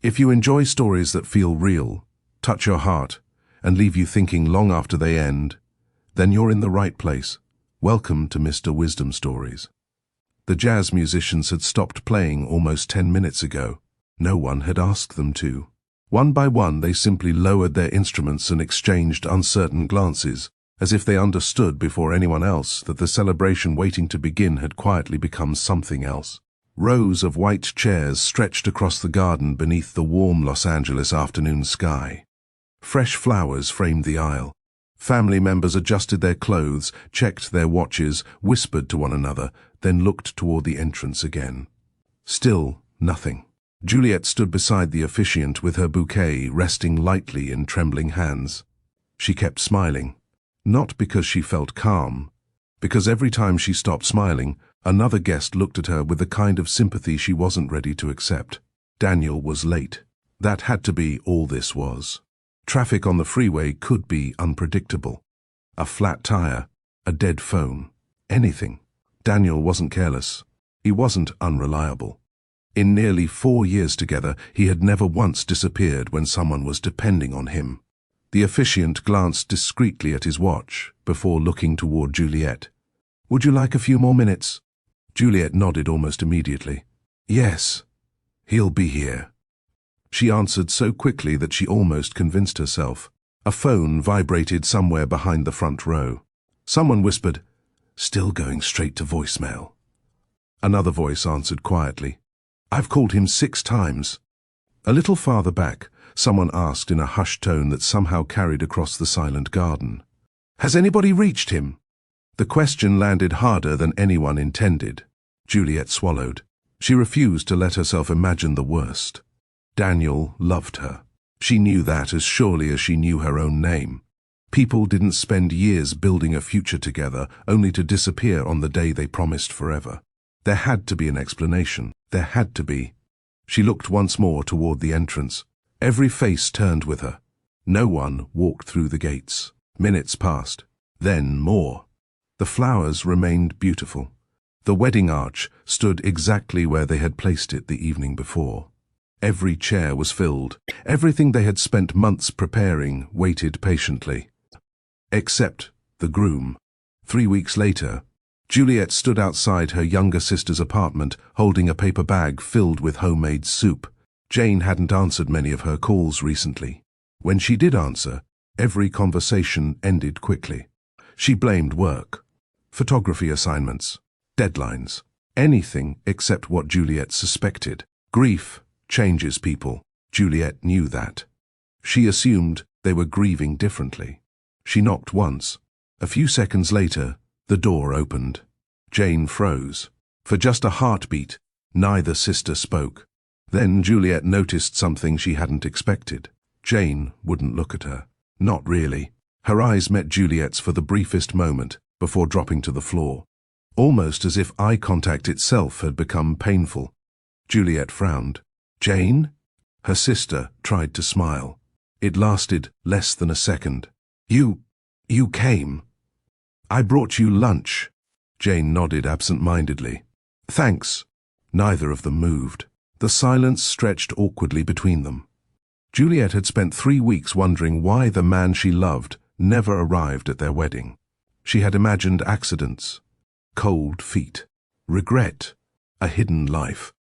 If you enjoy stories that feel real, touch your heart, and leave you thinking long after they end, then you're in the right place. Welcome to Mr. Wisdom Stories. The jazz musicians had stopped playing almost 10 minutes ago. No one had asked them to. One by one, they simply lowered their instruments and exchanged uncertain glances, as if they understood before anyone else that the celebration waiting to begin had quietly become something else. Rows of white chairs stretched across the garden beneath the warm Los Angeles afternoon sky. Fresh flowers framed the aisle. Family members adjusted their clothes, checked their watches, whispered to one another, then looked toward the entrance again. Still nothing. Juliet stood beside the officiant with her bouquet resting lightly in trembling hands. She kept smiling, not because she felt calm, because every time she stopped smiling, another guest looked at her with the kind of sympathy she wasn't ready to accept. Daniel was late. That had to be all this was. Traffic on the freeway could be unpredictable. A flat tire, a dead phone, anything. Daniel wasn't careless. He wasn't unreliable. In nearly 4 years together, he had never once disappeared when someone was depending on him. The officiant glanced discreetly at his watch before looking toward Juliet. "Would you like a few more minutes?" Juliet nodded almost immediately. "Yes, he'll be here." She answered so quickly that she almost convinced herself. A phone vibrated somewhere behind the front row. Someone whispered, "Still going straight to voicemail." Another voice answered quietly, "I've called him 6 times. A little farther back, someone asked in a hushed tone that somehow carried across the silent garden, "Has anybody reached him?" The question landed harder than anyone intended. Juliet swallowed. She refused to let herself imagine the worst. Daniel loved her. She knew that as surely as she knew her own name. People didn't spend years building a future together only to disappear on the day they promised forever. There had to be an explanation. There had to be. She looked once more toward the entrance. Every face turned with her. No one walked through the gates. Minutes passed. Then more. The flowers remained beautiful. The wedding arch stood exactly where they had placed it the evening before. Every chair was filled. Everything they had spent months preparing waited patiently. Except the groom. 3 weeks later, Juliet stood outside her younger sister's apartment holding a paper bag filled with homemade soup. Jane hadn't answered many of her calls recently. When she did answer, every conversation ended quickly. She blamed work, photography assignments, deadlines, anything except what Juliet suspected. Grief changes people. Juliet knew that. She assumed they were grieving differently. She knocked once. A few seconds later, the door opened. Jane froze. For just a heartbeat, neither sister spoke. Then Juliet noticed something she hadn't expected. Jane wouldn't look at her. Not really. Her eyes met Juliet's for the briefest moment before dropping to the floor, almost as if eye contact itself had become painful. Juliet frowned. "Jane?" Her sister tried to smile. It lasted less than a second. You came. I brought you lunch." Jane nodded absent-mindedly. "Thanks." Neither of them moved. The silence stretched awkwardly between them. Juliet had spent 3 weeks wondering why the man she loved never arrived at their wedding. She had imagined accidents, cold feet, regret, a hidden life,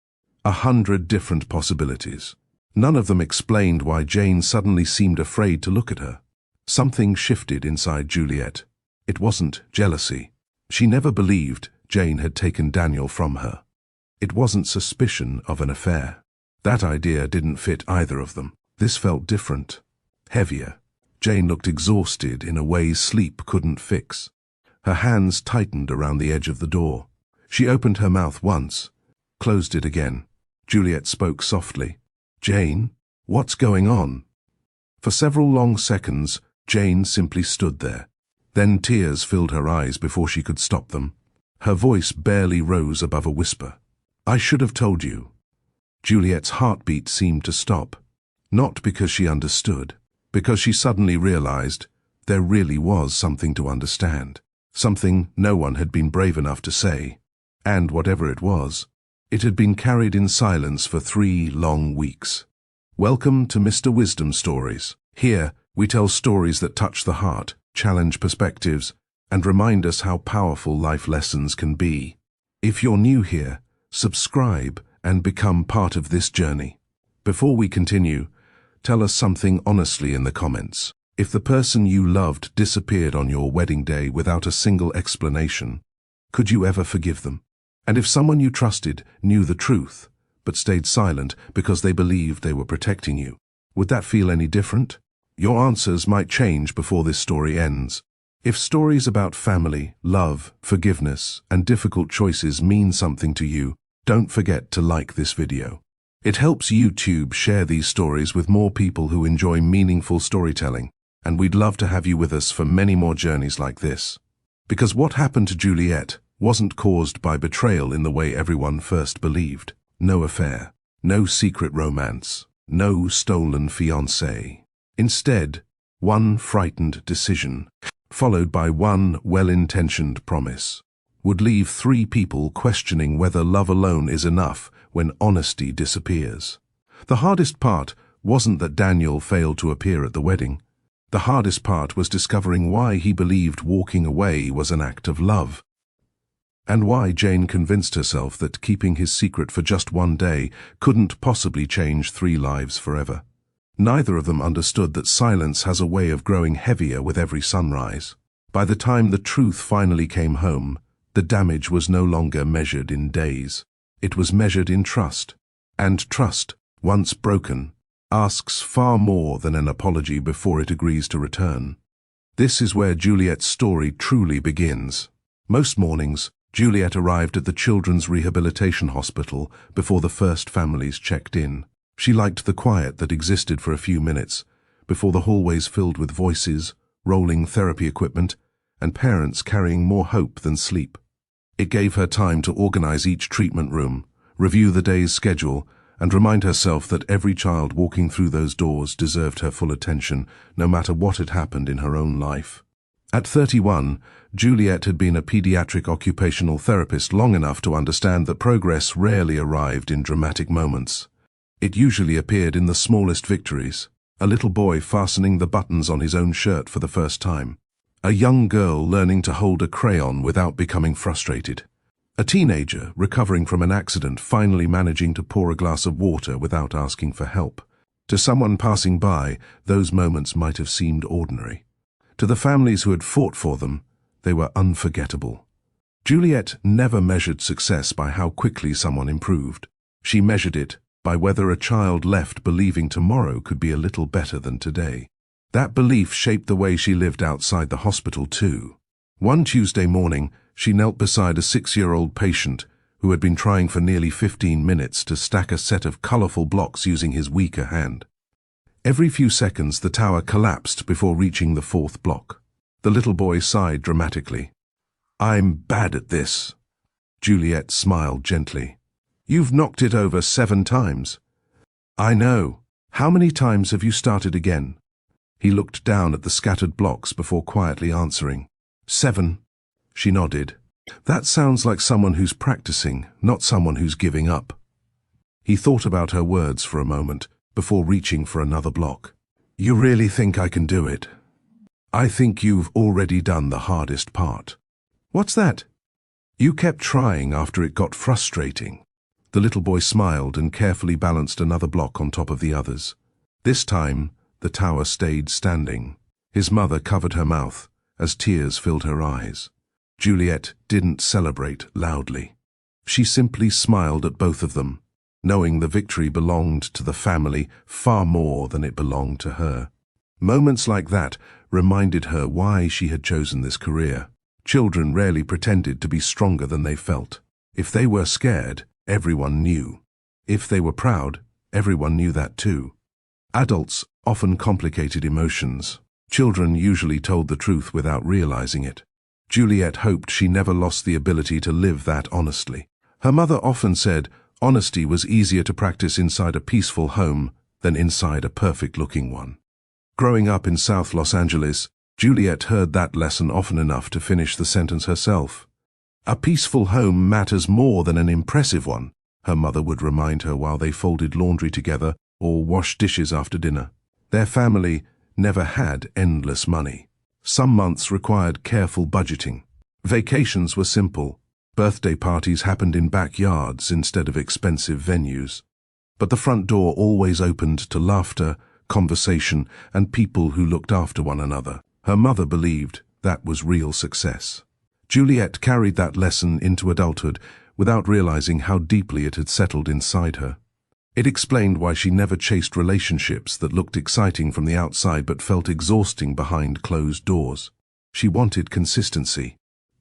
100 different possibilities. None of them explained why Jane suddenly seemed afraid to look at her. Something shifted inside Juliet. It wasn't jealousy. She never believed Jane had taken Daniel from her. It wasn't suspicion of an affair. That idea didn't fit either of them. This felt different, heavier. Jane looked exhausted in a way sleep couldn't fix. Her hands tightened around the edge of the door. She opened her mouth once, closed it again. Juliet spoke softly. "Jane, what's going on?" For several long seconds, Jane simply stood there. Then tears filled her eyes before she could stop them. Her voice barely rose above a whisper. "I should have told you." Juliet's heartbeat seemed to stop. Not because she understood, because she suddenly realized there really was something to understand. Something no one had been brave enough to say. And whatever it was, it had been carried in silence for 3 long weeks. Welcome to Mr. Wisdom Stories. Here, we tell stories that touch the heart, challenge perspectives, and remind us how powerful life lessons can be. If you're new here, subscribe and become part of this journey. Before we continue, tell us something honestly in the comments. If the person you loved disappeared on your wedding day without a single explanation, could you ever forgive them? And if someone you trusted knew the truth, but stayed silent because they believed they were protecting you, would that feel any different? Your answers might change before this story ends. If stories about family, love, forgiveness, and difficult choices mean something to you, don't forget to like this video. It helps YouTube share these stories with more people who enjoy meaningful storytelling, and we'd love to have you with us for many more journeys like this. Because what happened to Juliet wasn't caused by betrayal in the way everyone first believed. No affair, no secret romance, no stolen fiancé. Instead, one frightened decision, followed by one well-intentioned promise, would leave three people questioning whether love alone is enough when honesty disappears. The hardest part wasn't that Daniel failed to appear at the wedding. The hardest part was discovering why he believed walking away was an act of love, and why Jane convinced herself that keeping his secret for just one day couldn't possibly change three lives forever. Neither of them understood that silence has a way of growing heavier with every sunrise. By the time the truth finally came home, the damage was no longer measured in days. It was measured in trust. And trust, once broken, asks far more than an apology before it agrees to return. This is where Juliet's story truly begins. Most mornings, Juliet arrived at the Children's Rehabilitation Hospital before the first families checked in. She liked the quiet that existed for a few minutes, before the hallways filled with voices, rolling therapy equipment, and parents carrying more hope than sleep. It gave her time to organize each treatment room, review the day's schedule, and remind herself that every child walking through those doors deserved her full attention, no matter what had happened in her own life. At 31, Juliet had been a pediatric occupational therapist long enough to understand that progress rarely arrived in dramatic moments. It usually appeared in the smallest victories: a little boy fastening the buttons on his own shirt for the first time, a young girl learning to hold a crayon without becoming frustrated, a teenager recovering from an accident finally managing to pour a glass of water without asking for help. To someone passing by, those moments might have seemed ordinary. To the families who had fought for them, they were unforgettable. Juliet never measured success by how quickly someone improved. She measured it by whether a child left believing tomorrow could be a little better than today. That belief shaped the way she lived outside the hospital too. One Tuesday morning, she knelt beside a 6-year-old patient who had been trying for nearly 15 minutes to stack a set of colorful blocks using his weaker hand. Every few seconds, the tower collapsed before reaching the fourth block. The little boy sighed dramatically. "I'm bad at this." Juliet smiled gently. "You've knocked it over 7 times. "I know. How many times have you started again?" He looked down at the scattered blocks before quietly answering. 7. She nodded. "That sounds like someone who's practicing, not someone who's giving up." He thought about her words for a moment before reaching for another block. "You really think I can do it?" "I think you've already done the hardest part." "What's that?" "You kept trying after it got frustrating." The little boy smiled and carefully balanced another block on top of the others. This time, the tower stayed standing. His mother covered her mouth as tears filled her eyes. Juliet didn't celebrate loudly. She simply smiled at both of them, knowing the victory belonged to the family far more than it belonged to her. Moments like that reminded her why she had chosen this career. Children rarely pretended to be stronger than they felt. If they were scared, everyone knew. If they were proud, everyone knew that too. Adults often complicated emotions. Children usually told the truth without realizing it. Juliet hoped she never lost the ability to live that honestly. Her mother often said honesty was easier to practice inside a peaceful home than inside a perfect-looking one. Growing up in South Los Angeles, Juliet heard that lesson often enough to finish the sentence herself. "A peaceful home matters more than an impressive one," her mother would remind her while they folded laundry together or wash dishes after dinner. Their family never had endless money. Some months required careful budgeting. Vacations were simple. Birthday parties happened in backyards instead of expensive venues. But the front door always opened to laughter, conversation, and people who looked after one another. Her mother believed that was real success. Juliet carried that lesson into adulthood without realizing how deeply it had settled inside her. It explained why she never chased relationships that looked exciting from the outside but felt exhausting behind closed doors. She wanted consistency,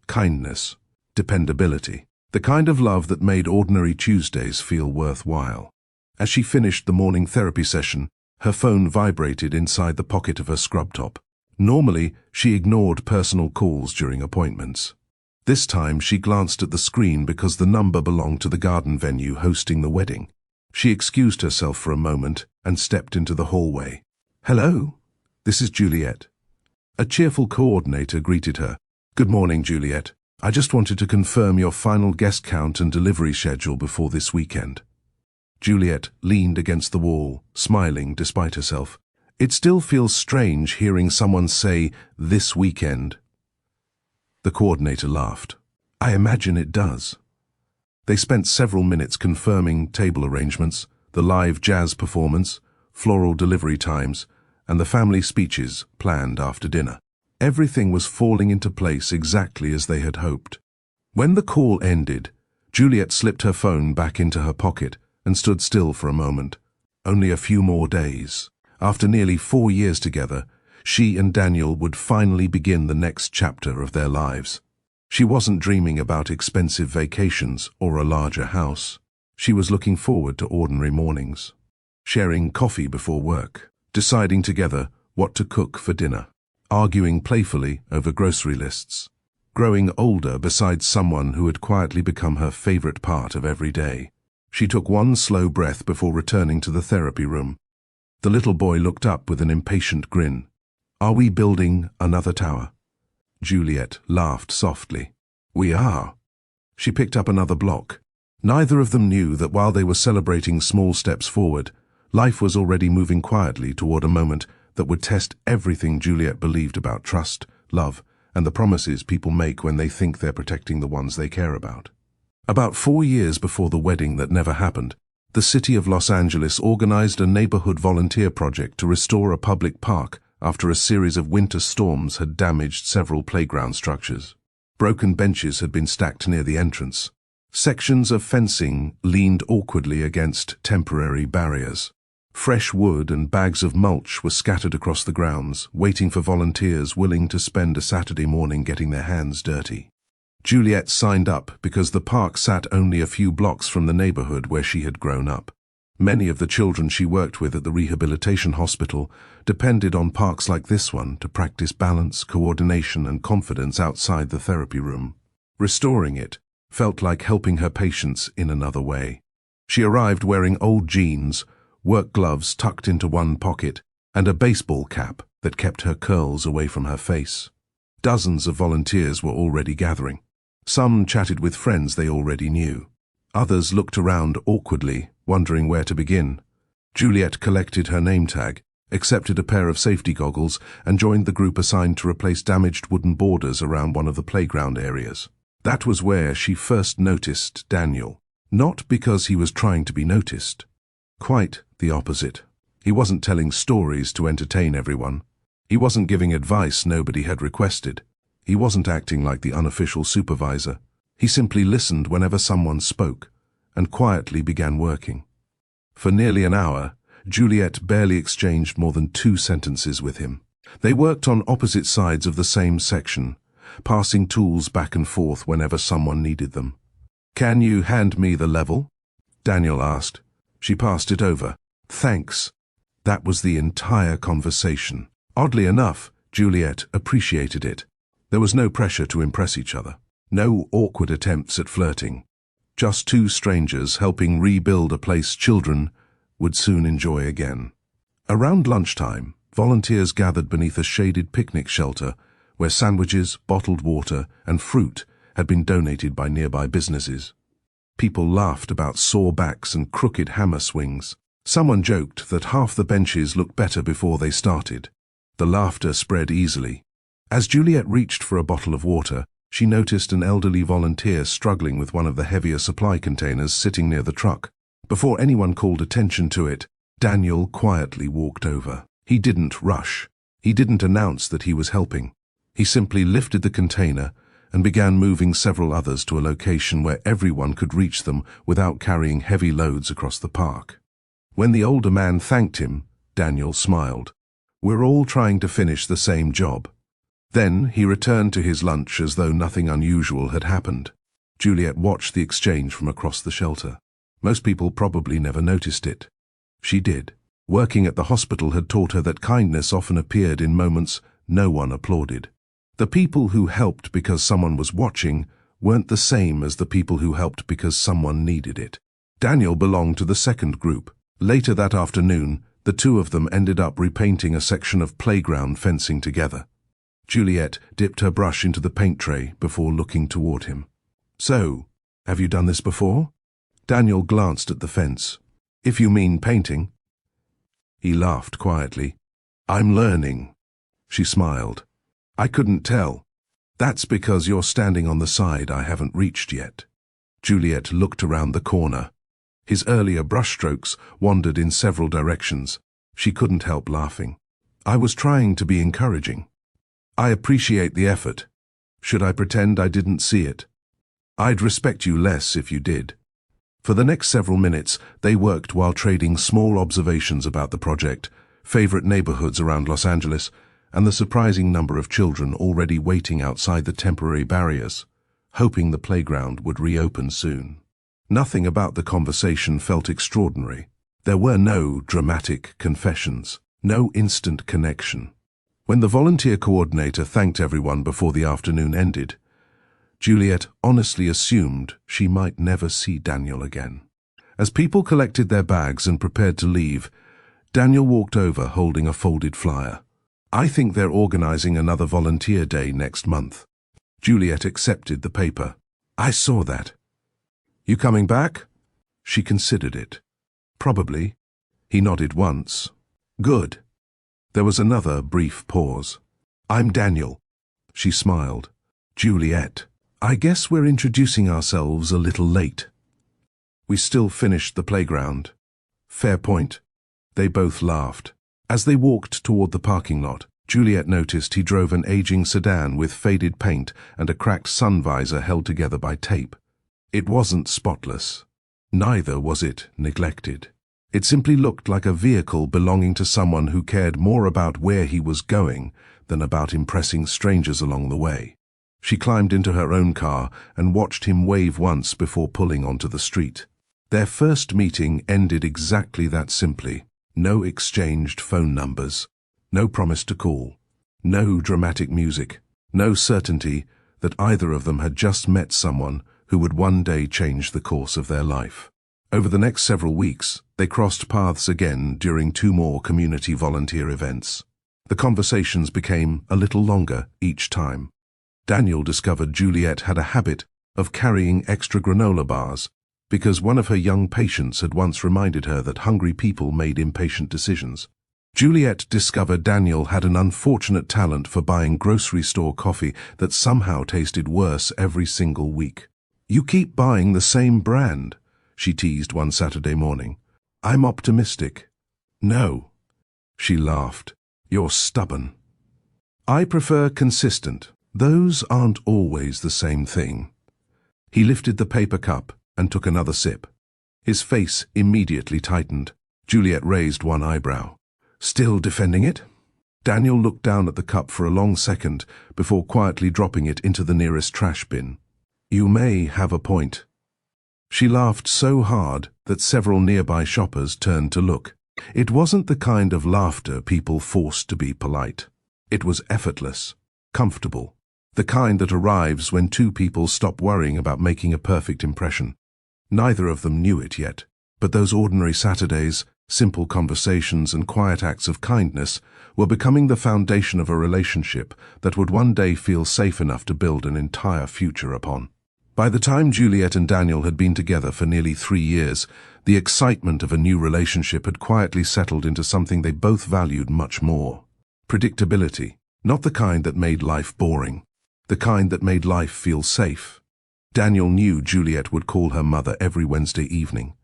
kindness, dependability, the kind of love that made ordinary Tuesdays feel worthwhile. As she finished the morning therapy session, her phone vibrated inside the pocket of her scrub top. Normally, she ignored personal calls during appointments. This time, she glanced at the screen because the number belonged to the garden venue hosting the wedding. She excused herself for a moment and stepped into the hallway. "Hello, this is Juliet." A cheerful coordinator greeted her. "Good morning, Juliet. I just wanted to confirm your final guest count and delivery schedule before this weekend." Juliet leaned against the wall, smiling despite herself. It still feels strange hearing someone say, "this weekend." The coordinator laughed. "I imagine it does." They spent several minutes confirming table arrangements, the live jazz performance, floral delivery times, and the family speeches planned after dinner. Everything was falling into place exactly as they had hoped. When the call ended, Juliet slipped her phone back into her pocket and stood still for a moment. Only a few more days. After nearly 4 years together, she and Daniel would finally begin the next chapter of their lives. She wasn't dreaming about expensive vacations or a larger house. She was looking forward to ordinary mornings, sharing coffee before work, deciding together what to cook for dinner, arguing playfully over grocery lists, growing older beside someone who had quietly become her favorite part of every day. She took one slow breath before returning to the therapy room. The little boy looked up with an impatient grin. "Are we building another tower?" Juliet laughed softly. "We are." She picked up another block. Neither of them knew that while they were celebrating small steps forward, life was already moving quietly toward a moment that would test everything Juliet believed about trust, love, and the promises people make when they think they're protecting the ones they care about. About 4 years before the wedding that never happened, the city of Los Angeles organized a neighborhood volunteer project to restore a public park after a series of winter storms had damaged several playground structures. Broken benches had been stacked near the entrance. Sections of fencing leaned awkwardly against temporary barriers. Fresh wood and bags of mulch were scattered across the grounds, waiting for volunteers willing to spend a Saturday morning getting their hands dirty. Juliet signed up because the park sat only a few blocks from the neighborhood where she had grown up. Many of the children she worked with at the rehabilitation hospital depended on parks like this one to practice balance, coordination, and confidence outside the therapy room. Restoring it felt like helping her patients in another way. She arrived wearing old jeans, work gloves tucked into one pocket, and a baseball cap that kept her curls away from her face. Dozens of volunteers were already gathering. Some chatted with friends they already knew. Others looked around awkwardly, wondering where to begin. Juliet collected her name tag, accepted a pair of safety goggles, and joined the group assigned to replace damaged wooden borders around one of the playground areas. That was where she first noticed Daniel. Not because he was trying to be noticed. Quite the opposite. He wasn't telling stories to entertain everyone. He wasn't giving advice nobody had requested. He wasn't acting like the unofficial supervisor. He simply listened whenever someone spoke, and quietly began working. For nearly an hour, Juliet barely exchanged more than 2 sentences with him. They worked on opposite sides of the same section, passing tools back and forth whenever someone needed them. "Can you hand me the level?" Daniel asked. She passed it over. "Thanks." That was the entire conversation. Oddly enough, Juliet appreciated it. There was no pressure to impress each other. No awkward attempts at flirting. Just 2 strangers helping rebuild a place children would soon enjoy again. Around lunchtime, volunteers gathered beneath a shaded picnic shelter where sandwiches, bottled water, and fruit had been donated by nearby businesses. People laughed about sore backs and crooked hammer swings. Someone joked that half the benches looked better before they started. The laughter spread easily. As Juliet reached for a bottle of water, she noticed an elderly volunteer struggling with one of the heavier supply containers sitting near the truck. Before anyone called attention to it, Daniel quietly walked over. He didn't rush. He didn't announce that he was helping. He simply lifted the container and began moving several others to a location where everyone could reach them without carrying heavy loads across the park. When the older man thanked him, Daniel smiled. "We're all trying to finish the same job." Then he returned to his lunch as though nothing unusual had happened. Juliet watched the exchange from across the shelter. Most people probably never noticed it. She did. Working at the hospital had taught her that kindness often appeared in moments no one applauded. The people who helped because someone was watching weren't the same as the people who helped because someone needed it. Daniel belonged to the second group. Later that afternoon, the two of them ended up repainting a section of playground fencing together. Juliet dipped her brush into the paint tray before looking toward him. "So, have you done this before?" Daniel glanced at the fence. "If you mean painting." He laughed quietly. "I'm learning." She smiled. "I couldn't tell. That's because you're standing on the side I haven't reached yet." Juliet looked around the corner. His earlier brushstrokes wandered in several directions. She couldn't help laughing. "I was trying to be encouraging. I appreciate the effort. Should I pretend I didn't see it? I'd respect you less if you did." For the next several minutes, they worked while trading small observations about the project, favorite neighborhoods around Los Angeles, and the surprising number of children already waiting outside the temporary barriers, hoping the playground would reopen soon. Nothing about the conversation felt extraordinary. There were no dramatic confessions, no instant connection. When the volunteer coordinator thanked everyone before the afternoon ended, Juliet honestly assumed she might never see Daniel again. As people collected their bags and prepared to leave, Daniel walked over holding a folded flyer. "I think they're organizing another volunteer day next month." Juliet accepted the paper. "I saw that." "You coming back?" She considered it. "Probably." He nodded once. "Good." There was another brief pause. "I'm Daniel." She smiled. "Juliet. I guess we're introducing ourselves a little late." "We still finished the playground." "Fair point." They both laughed. As they walked toward the parking lot, Juliet noticed he drove an aging sedan with faded paint and a cracked sun visor held together by tape. It wasn't spotless. Neither was it neglected. It simply looked like a vehicle belonging to someone who cared more about where he was going than about impressing strangers along the way. She climbed into her own car and watched him wave once before pulling onto the street. Their first meeting ended exactly that simply. No exchanged phone numbers. No promise to call. No dramatic music. No certainty that either of them had just met someone who would one day change the course of their life. Over the next several weeks, they crossed paths again during 2 more community volunteer events. The conversations became a little longer each time. Daniel discovered Juliet had a habit of carrying extra granola bars because one of her young patients had once reminded her that hungry people made impatient decisions. Juliet discovered Daniel had an unfortunate talent for buying grocery store coffee that somehow tasted worse every single week. "You keep buying the same brand," she teased one Saturday morning. "I'm optimistic." "No." She laughed. "You're stubborn." "I prefer consistent. Those aren't always the same thing." He lifted the paper cup and took another sip. His face immediately tightened. Juliet raised one eyebrow. "Still defending it?" Daniel looked down at the cup for a long second before quietly dropping it into the nearest trash bin. "You may have a point." She laughed so hard that several nearby shoppers turned to look. It wasn't the kind of laughter people forced to be polite. It was effortless, comfortable, the kind that arrives when 2 people stop worrying about making a perfect impression. Neither of them knew it yet, but those ordinary Saturdays, simple conversations and quiet acts of kindness were becoming the foundation of a relationship that would one day feel safe enough to build an entire future upon. By the time Juliet and Daniel had been together for nearly 3 years, the excitement of a new relationship had quietly settled into something they both valued much more. Predictability, not the kind that made life boring, the kind that made life feel safe. Daniel knew Juliet would call her mother every Wednesday evening,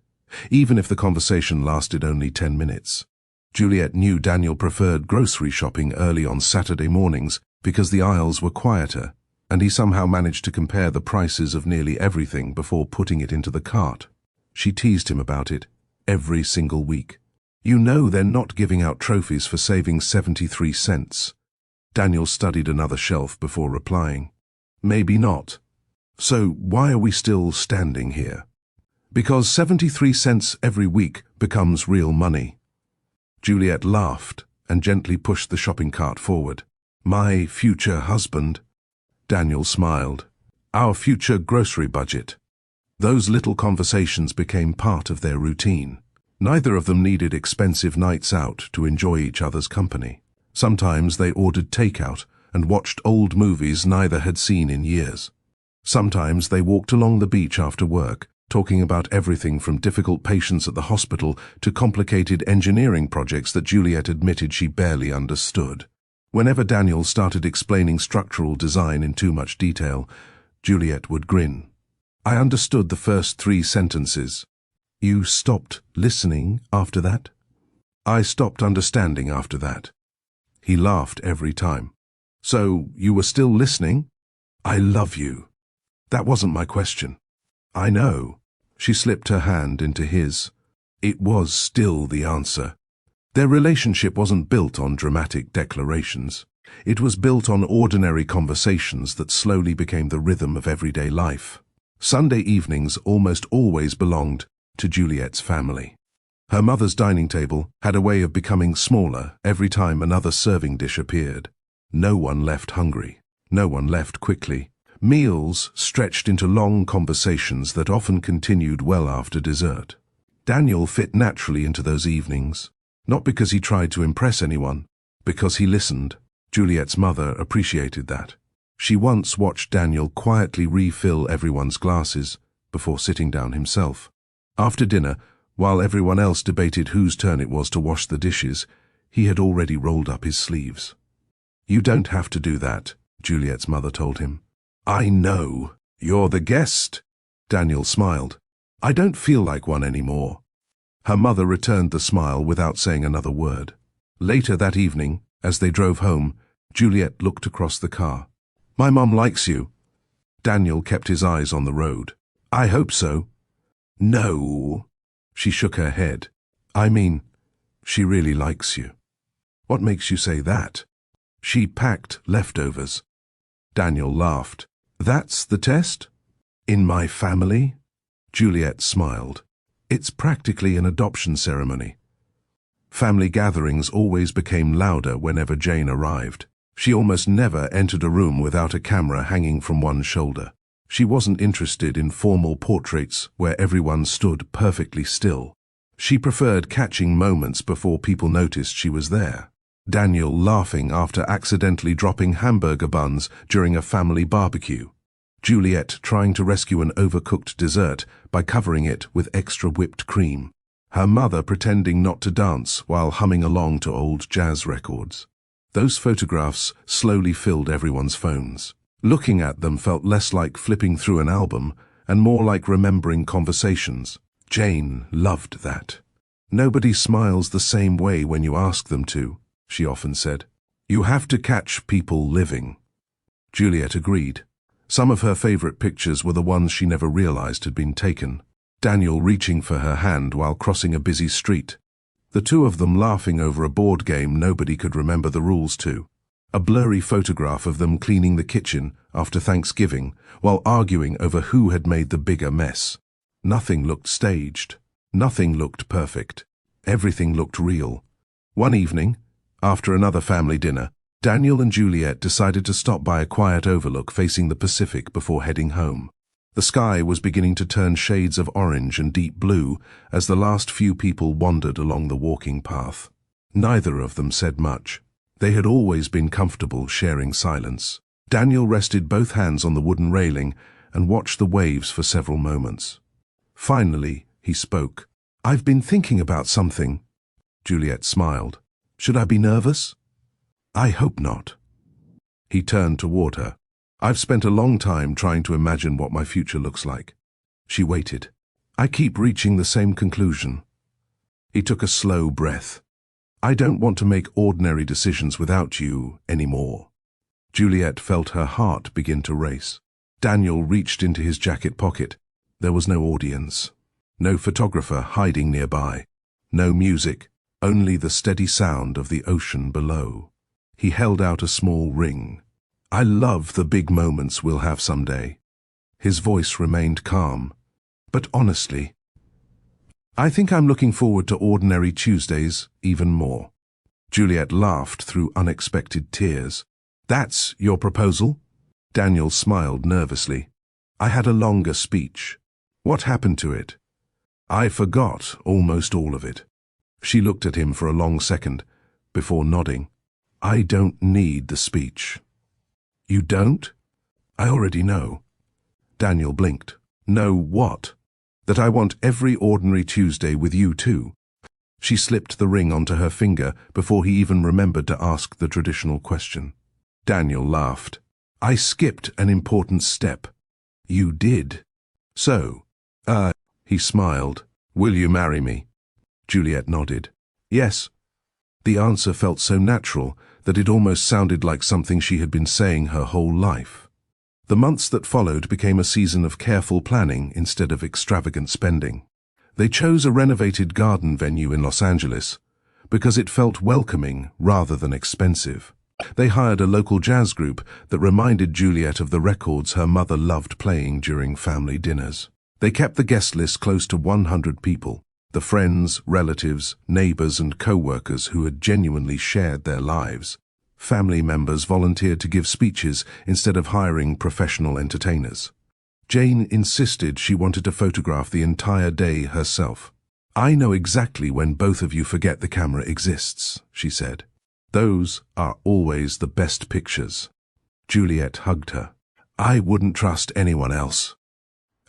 even if the conversation lasted only 10 minutes. Juliet knew Daniel preferred grocery shopping early on Saturday mornings because the aisles were quieter, and he somehow managed to compare the prices of nearly everything before putting it into the cart. She teased him about it every single week. "You know they're not giving out trophies for saving 73 cents. Daniel studied another shelf before replying. "Maybe not. So why are we still standing here?" "Because 73 cents every week becomes real money." Juliet laughed and gently pushed the shopping cart forward. "My future husband." Daniel smiled. "Our future grocery budget." Those little conversations became part of their routine. Neither of them needed expensive nights out to enjoy each other's company. Sometimes they ordered takeout and watched old movies neither had seen in years. Sometimes they walked along the beach after work, talking about everything from difficult patients at the hospital to complicated engineering projects that Juliet admitted she barely understood. Whenever Daniel started explaining structural design in too much detail, Juliet would grin. "I understood the first 3 sentences. You stopped listening after that?" "I stopped understanding after that." He laughed every time. "So you were still listening?" "I love you." "That wasn't my question." "I know." She slipped her hand into his. It was still the answer. Their relationship wasn't built on dramatic declarations. It was built on ordinary conversations that slowly became the rhythm of everyday life. Sunday evenings almost always belonged to Juliet's family. Her mother's dining table had a way of becoming smaller every time another serving dish appeared. No one left hungry. No one left quickly. Meals stretched into long conversations that often continued well after dessert. Daniel fit naturally into those evenings. Not because he tried to impress anyone, because he listened. Juliet's mother appreciated that. She once watched Daniel quietly refill everyone's glasses before sitting down himself. After dinner, while everyone else debated whose turn it was to wash the dishes, he had already rolled up his sleeves. "You don't have to do that," Juliet's mother told him. "I know. You're the guest." Daniel smiled. "I don't feel like one anymore." Her mother returned the smile without saying another word. Later that evening, as they drove home, Juliet looked across the car. "My mom likes you." Daniel kept his eyes on the road. "I hope so." "No." She shook her head. "I mean, she really likes you." "What makes you say that?" "She packed leftovers." Daniel laughed. "That's the test?" "In my family?" Juliet smiled. "It's practically an adoption ceremony." Family gatherings always became louder whenever Jane arrived. She almost never entered a room without a camera hanging from one shoulder. She wasn't interested in formal portraits where everyone stood perfectly still. She preferred catching moments before people noticed she was there. Daniel laughing after accidentally dropping hamburger buns during a family barbecue. Juliet trying to rescue an overcooked dessert by covering it with extra whipped cream. Her mother pretending not to dance while humming along to old jazz records. Those photographs slowly filled everyone's phones. Looking at them felt less like flipping through an album and more like remembering conversations. Jane loved that. "Nobody smiles the same way when you ask them to," she often said. "You have to catch people living." Juliet agreed. Some of her favorite pictures were the ones she never realized had been taken. Daniel reaching for her hand while crossing a busy street. The two of them laughing over a board game nobody could remember the rules to. A blurry photograph of them cleaning the kitchen after Thanksgiving while arguing over who had made the bigger mess. Nothing looked staged. Nothing looked perfect. Everything looked real. One evening, after another family dinner, Daniel and Juliet decided to stop by a quiet overlook facing the Pacific before heading home. The sky was beginning to turn shades of orange and deep blue as the last few people wandered along the walking path. Neither of them said much. They had always been comfortable sharing silence. Daniel rested both hands on the wooden railing and watched the waves for several moments. Finally, he spoke. "I've been thinking about something." Juliet smiled. "Should I be nervous?" "I hope not." He turned toward her. "I've spent a long time trying to imagine what my future looks like." She waited. "I keep reaching the same conclusion." He took a slow breath. "I don't want to make ordinary decisions without you anymore." Juliet felt her heart begin to race. Daniel reached into his jacket pocket. There was no audience, no photographer hiding nearby, no music, only the steady sound of the ocean below. He held out a small ring. "I love the big moments we'll have someday." His voice remained calm. "But honestly, I think I'm looking forward to ordinary Tuesdays even more." Juliet laughed through unexpected tears. "That's your proposal?" Daniel smiled nervously. "I had a longer speech." "What happened to it?" "I forgot almost all of it." She looked at him for a long second, before nodding. "I don't need the speech." "You don't?" "I already know." Daniel blinked. "Know what?" "That I want every ordinary Tuesday with you too." She slipped the ring onto her finger before he even remembered to ask the traditional question. Daniel laughed. "I skipped an important step." "You did?" "So, he smiled. "Will you marry me?" Juliet nodded. "Yes." The answer felt so natural that it almost sounded like something she had been saying her whole life. The months that followed became a season of careful planning instead of extravagant spending. They chose a renovated garden venue in Los Angeles because it felt welcoming rather than expensive. They hired a local jazz group that reminded Juliet of the records her mother loved playing during family dinners. They kept the guest list close to 100 people, the friends, relatives, neighbors, and co-workers who had genuinely shared their lives. Family members volunteered to give speeches instead of hiring professional entertainers. Jane insisted she wanted to photograph the entire day herself. "I know exactly when both of you forget the camera exists," she said. "Those are always the best pictures." Juliet hugged her. "I wouldn't trust anyone else."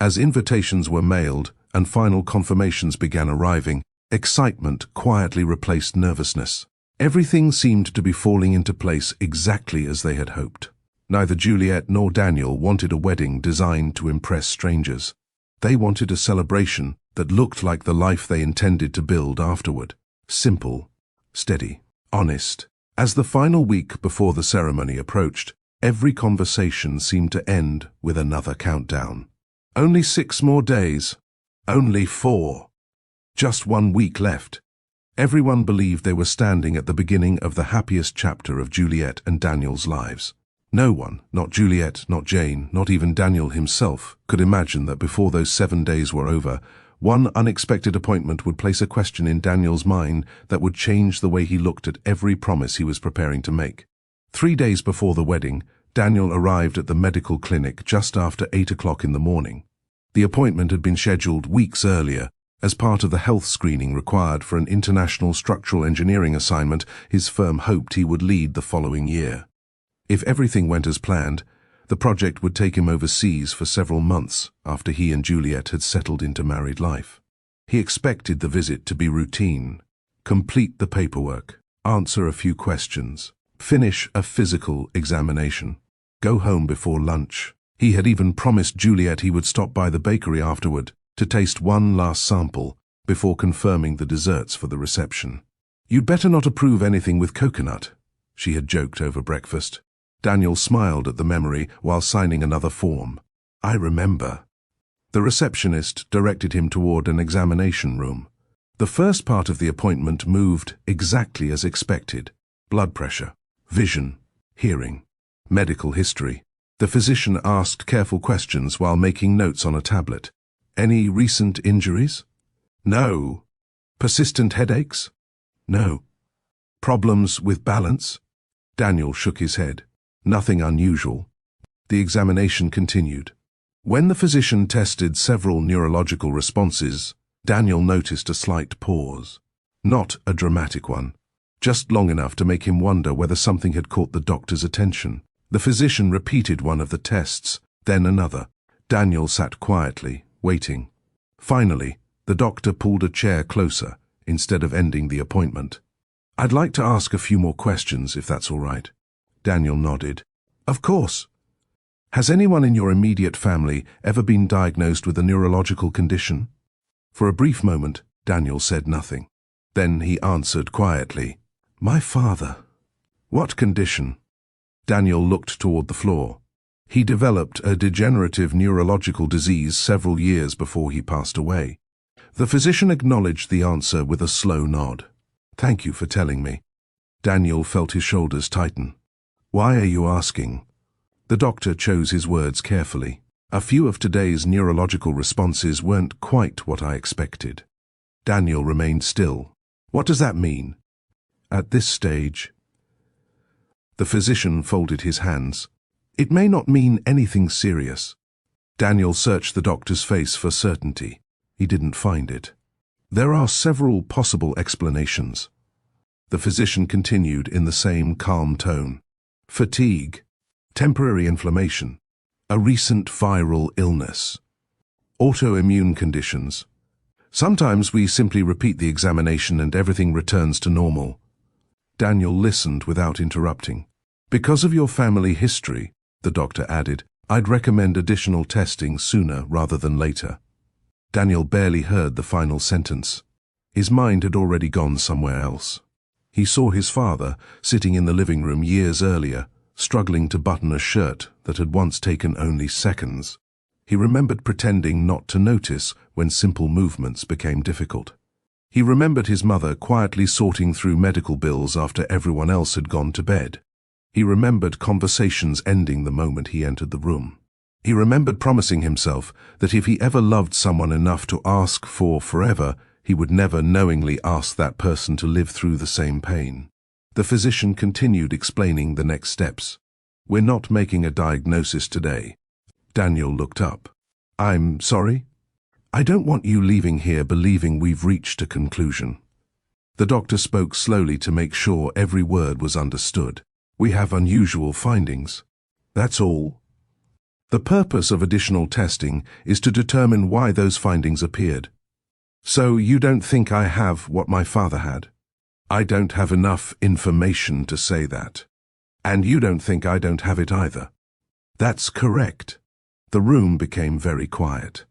As invitations were mailed and final confirmations began arriving, excitement quietly replaced nervousness. Everything seemed to be falling into place exactly as they had hoped. Neither Juliet nor Daniel wanted a wedding designed to impress strangers. They wanted a celebration that looked like the life they intended to build afterward. Simple, steady, honest. As the final week before the ceremony approached, every conversation seemed to end with another countdown. Only 6 more days. Only 4. Just 1 week left. Everyone believed they were standing at the beginning of the happiest chapter of Juliet and Daniel's lives. No one, not Juliet, not Jane, not even Daniel himself, could imagine that before those 7 days were over, one unexpected appointment would place a question in Daniel's mind that would change the way he looked at every promise he was preparing to make. 3 days before the wedding, Daniel arrived at the medical clinic just after 8 o'clock in the morning. The appointment had been scheduled weeks earlier, as part of the health screening required for an international structural engineering assignment his firm hoped he would lead the following year. If everything went as planned, the project would take him overseas for several months after he and Juliet had settled into married life. He expected the visit to be routine. Complete the paperwork, answer a few questions, finish a physical examination, go home before lunch. He had even promised Juliet he would stop by the bakery afterward to taste one last sample before confirming the desserts for the reception. "You'd better not approve anything with coconut," she had joked over breakfast. Daniel smiled at the memory while signing another form. "I remember." The receptionist directed him toward an examination room. The first part of the appointment moved exactly as expected. Blood pressure, vision, hearing, medical history. The physician asked careful questions while making notes on a tablet. "Any recent injuries?" "No." "Persistent headaches?" "No." "Problems with balance?" Daniel shook his head. "Nothing unusual." The examination continued. When the physician tested several neurological responses, Daniel noticed a slight pause. Not a dramatic one, just long enough to make him wonder whether something had caught the doctor's attention. The physician repeated one of the tests, then another. Daniel sat quietly, waiting. Finally, the doctor pulled a chair closer, instead of ending the appointment. "I'd like to ask a few more questions, if that's all right." Daniel nodded. "Of course. Has anyone in your immediate family ever been diagnosed with a neurological condition?" For a brief moment, Daniel said nothing. Then he answered quietly, "My father." "What condition?" Daniel looked toward the floor. "He developed a degenerative neurological disease several years before he passed away." The physician acknowledged the answer with a slow nod. "Thank you for telling me." Daniel felt his shoulders tighten. "Why are you asking?" The doctor chose his words carefully. "A few of today's neurological responses weren't quite what I expected." Daniel remained still. "What does that mean?" "At this stage..." The physician folded his hands. "It may not mean anything serious." Daniel searched the doctor's face for certainty. He didn't find it. "There are several possible explanations." The physician continued in the same calm tone. "Fatigue, temporary inflammation, a recent viral illness, autoimmune conditions. Sometimes we simply repeat the examination and everything returns to normal." Daniel listened without interrupting. "Because of your family history," the doctor added, "I'd recommend additional testing sooner rather than later." Daniel barely heard the final sentence. His mind had already gone somewhere else. He saw his father sitting in the living room years earlier, struggling to button a shirt that had once taken only seconds. He remembered pretending not to notice when simple movements became difficult. He remembered his mother quietly sorting through medical bills after everyone else had gone to bed. He remembered conversations ending the moment he entered the room. He remembered promising himself that if he ever loved someone enough to ask for forever, he would never knowingly ask that person to live through the same pain. The physician continued explaining the next steps. "We're not making a diagnosis today." Daniel looked up. "I'm sorry? I don't want you leaving here believing we've reached a conclusion." The doctor spoke slowly to make sure every word was understood. "We have unusual findings. That's all. The purpose of additional testing is to determine why those findings appeared. So you don't think I have what my father had?" "I don't have enough information to say that." "And you don't think I don't have it either?" "That's correct." The room became very quiet.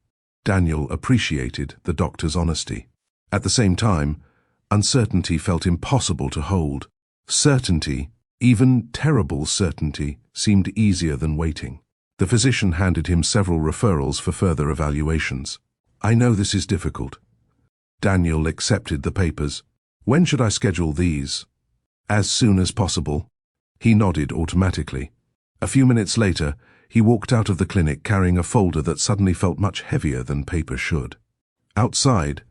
Daniel appreciated the doctor's honesty. At the same time, uncertainty felt impossible to hold. Certainty, even terrible certainty, seemed easier than waiting. The physician handed him several referrals for further evaluations. "I know this is difficult." Daniel accepted the papers. "When should I schedule these?" "As soon as possible." He nodded automatically. A few minutes later, he walked out of the clinic carrying a folder that suddenly felt much heavier than paper should. Outside,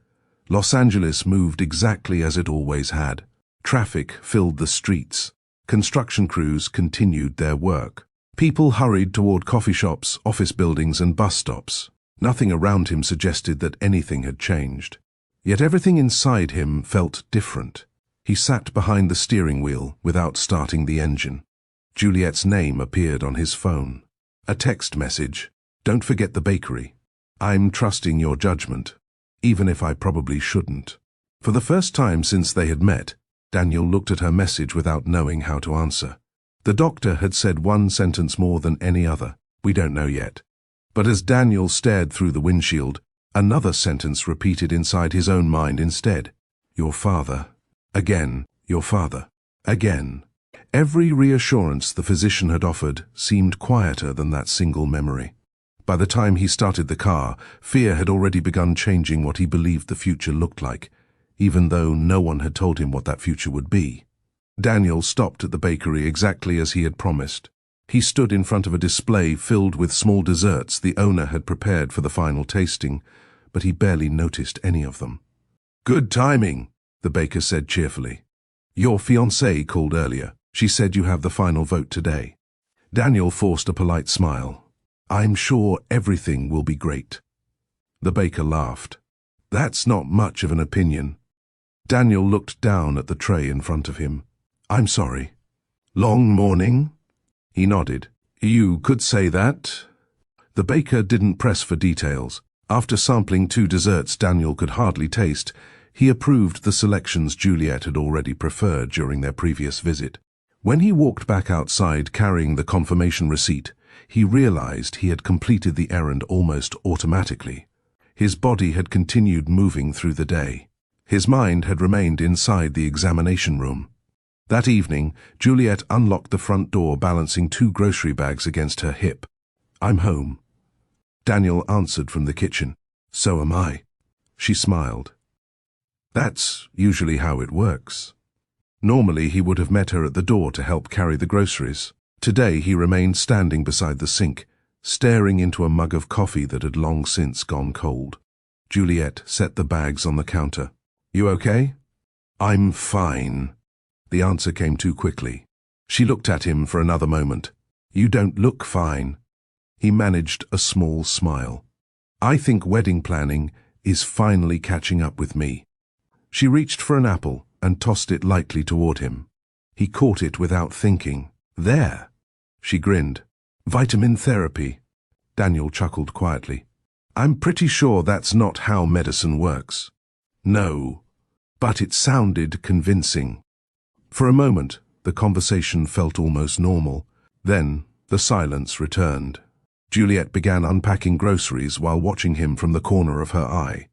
Los Angeles moved exactly as it always had. Traffic filled the streets. Construction crews continued their work. People hurried toward coffee shops, office buildings, and bus stops. Nothing around him suggested that anything had changed. Yet everything inside him felt different. He sat behind the steering wheel without starting the engine. Juliet's name appeared on his phone. A text message. "Don't forget the bakery. I'm trusting your judgment, even if I probably shouldn't." For the first time since they had met, Daniel looked at her message without knowing how to answer. The doctor had said one sentence more than any other. "We don't know yet." But as Daniel stared through the windshield, another sentence repeated inside his own mind instead. "Your father. Again, your father. Again." Every reassurance the physician had offered seemed quieter than that single memory. By the time he started the car, fear had already begun changing what he believed the future looked like, even though no one had told him what that future would be. Daniel stopped at the bakery exactly as he had promised. He stood in front of a display filled with small desserts the owner had prepared for the final tasting, but he barely noticed any of them. "Good timing," the baker said cheerfully. "Your fiancé called earlier. She said you have the final vote today." Daniel forced a polite smile. "I'm sure everything will be great." The baker laughed. "That's not much of an opinion." Daniel looked down at the tray in front of him. "I'm sorry." "Long morning?" He nodded. "You could say that." The baker didn't press for details. After sampling 2 desserts Daniel could hardly taste, he approved the selections Juliet had already preferred during their previous visit. When he walked back outside carrying the confirmation receipt, he realized he had completed the errand almost automatically. His body had continued moving through the day. His mind had remained inside the examination room. That evening, Juliet unlocked the front door, balancing 2 grocery bags against her hip. "I'm home." Daniel answered from the kitchen. "So am I." She smiled. That's usually how it works. Normally he would have met her at the door to help carry the groceries. Today he remained standing beside the sink, staring into a mug of coffee that had long since gone cold. Juliet set the bags on the counter. "You okay?" "I'm fine." The answer came too quickly. She looked at him for another moment. "You don't look fine." He managed a small smile. "I think wedding planning is finally catching up with me." She reached for an apple and tossed it lightly toward him. He caught it without thinking. "There." She grinned. "Vitamin therapy." Daniel chuckled quietly. "I'm pretty sure that's not how medicine works." "No, but it sounded convincing." For a moment, the conversation felt almost normal. Then, the silence returned. Juliet began unpacking groceries while watching him from the corner of her eye.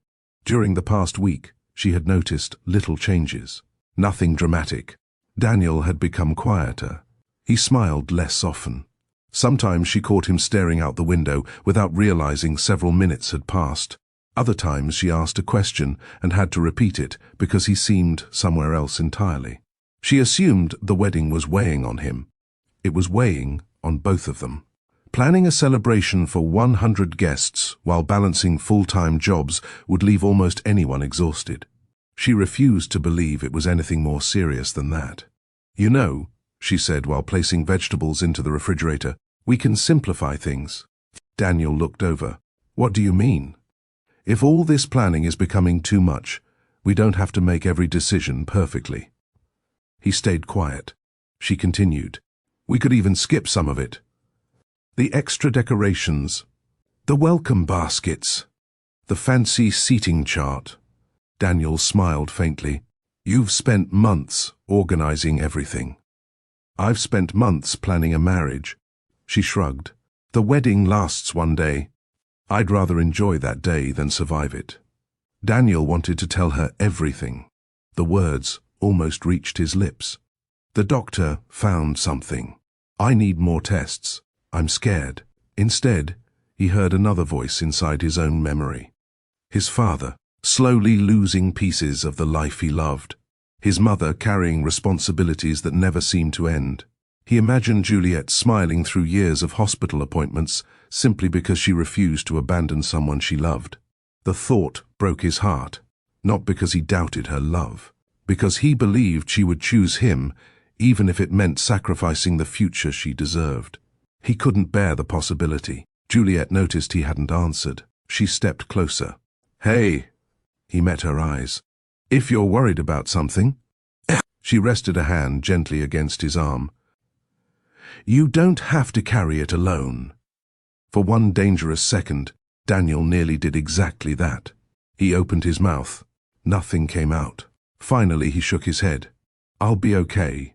During the past week, she had noticed little changes. Nothing dramatic. Daniel had become quieter. He smiled less often. Sometimes she caught him staring out the window without realizing several minutes had passed. Other times she asked a question and had to repeat it because he seemed somewhere else entirely. She assumed the wedding was weighing on him. It was weighing on both of them. Planning a celebration for 100 guests while balancing full-time jobs would leave almost anyone exhausted. She refused to believe it was anything more serious than that. "You know," she said while placing vegetables into the refrigerator, "we can simplify things." Daniel looked over. "What do you mean?" "If all this planning is becoming too much, we don't have to make every decision perfectly." He stayed quiet. She continued. "We could even skip some of it. The extra decorations, the welcome baskets, the fancy seating chart." Daniel smiled faintly. "You've spent months organizing everything." "I've spent months planning a marriage." She shrugged. "The wedding lasts one day. I'd rather enjoy that day than survive it." Daniel wanted to tell her everything. The words almost reached his lips. "The doctor found something. I need more tests. I'm scared." Instead, he heard another voice inside his own memory. His father, slowly losing pieces of the life he loved. His mother carrying responsibilities that never seemed to end. He imagined Juliet smiling through years of hospital appointments simply because she refused to abandon someone she loved. The thought broke his heart, not because he doubted her love, because he believed she would choose him even if it meant sacrificing the future she deserved. He couldn't bear the possibility. Juliet noticed he hadn't answered. She stepped closer. "Hey." He met her eyes. "If you're worried about something." She rested a hand gently against his arm. "You don't have to carry it alone." For one dangerous second, Daniel nearly did exactly that. He opened his mouth. Nothing came out. Finally, he shook his head. "I'll be okay."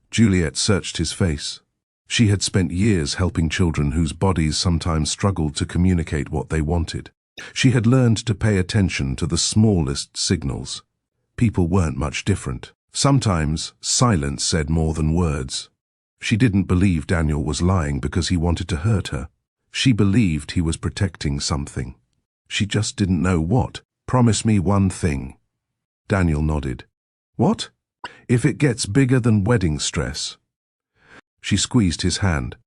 Juliet searched his face. She had spent years helping children whose bodies sometimes struggled to communicate what they wanted. She had learned to pay attention to the smallest signals. People weren't much different. Sometimes silence said more than words. She didn't believe Daniel was lying because he wanted to hurt her. She believed he was protecting something. She just didn't know what. "Promise me one thing." Daniel nodded. "What?" "If it gets bigger than wedding stress." She squeezed his hand.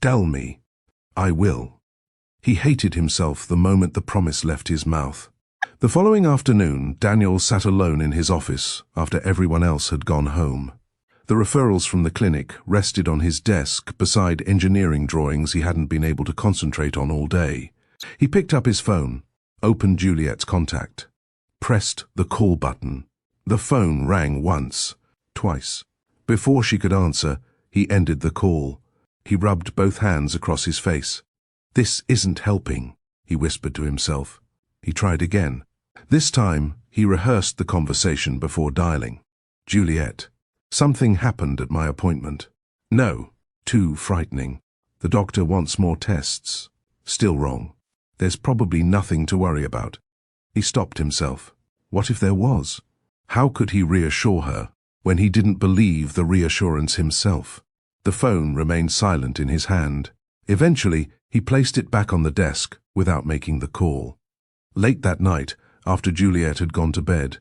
"Tell me." "I will." He hated himself the moment the promise left his mouth. The following afternoon, Daniel sat alone in his office after everyone else had gone home. The referrals from the clinic rested on his desk beside engineering drawings he hadn't been able to concentrate on all day. He picked up his phone, opened Juliet's contact, pressed the call button. The phone rang once, twice. Before she could answer, he ended the call. He rubbed both hands across his face. "This isn't helping," he whispered to himself. He tried again. This time, he rehearsed the conversation before dialing. "Juliet, something happened at my appointment." "No, too frightening. The doctor wants more tests." "Still wrong. There's probably nothing to worry about." He stopped himself. What if there was? How could he reassure her when he didn't believe the reassurance himself? The phone remained silent in his hand. Eventually, he placed it back on the desk without making the call. Late that night, after Juliet had gone to bed,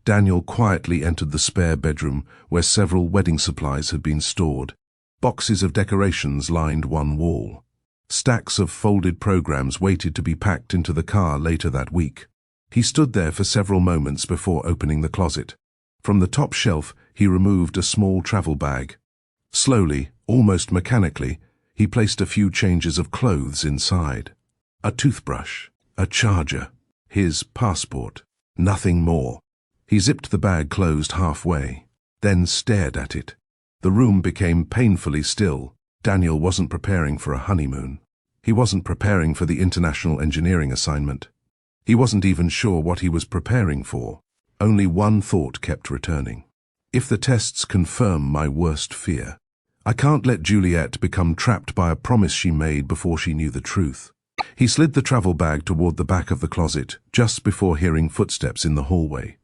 Daniel quietly entered the spare bedroom where several wedding supplies had been stored. Boxes of decorations lined one wall. Stacks of folded programs waited to be packed into the car later that week. He stood there for several moments before opening the closet. From the top shelf, he removed a small travel bag. Slowly, almost mechanically, he placed a few changes of clothes inside. A toothbrush, a charger, his passport, nothing more. He zipped the bag closed halfway, then stared at it. The room became painfully still. Daniel wasn't preparing for a honeymoon. He wasn't preparing for the international engineering assignment. He wasn't even sure what he was preparing for. Only one thought kept returning. If the tests confirm my worst fear, I can't let Juliet become trapped by a promise she made before she knew the truth. He slid the travel bag toward the back of the closet just before hearing footsteps in the hallway.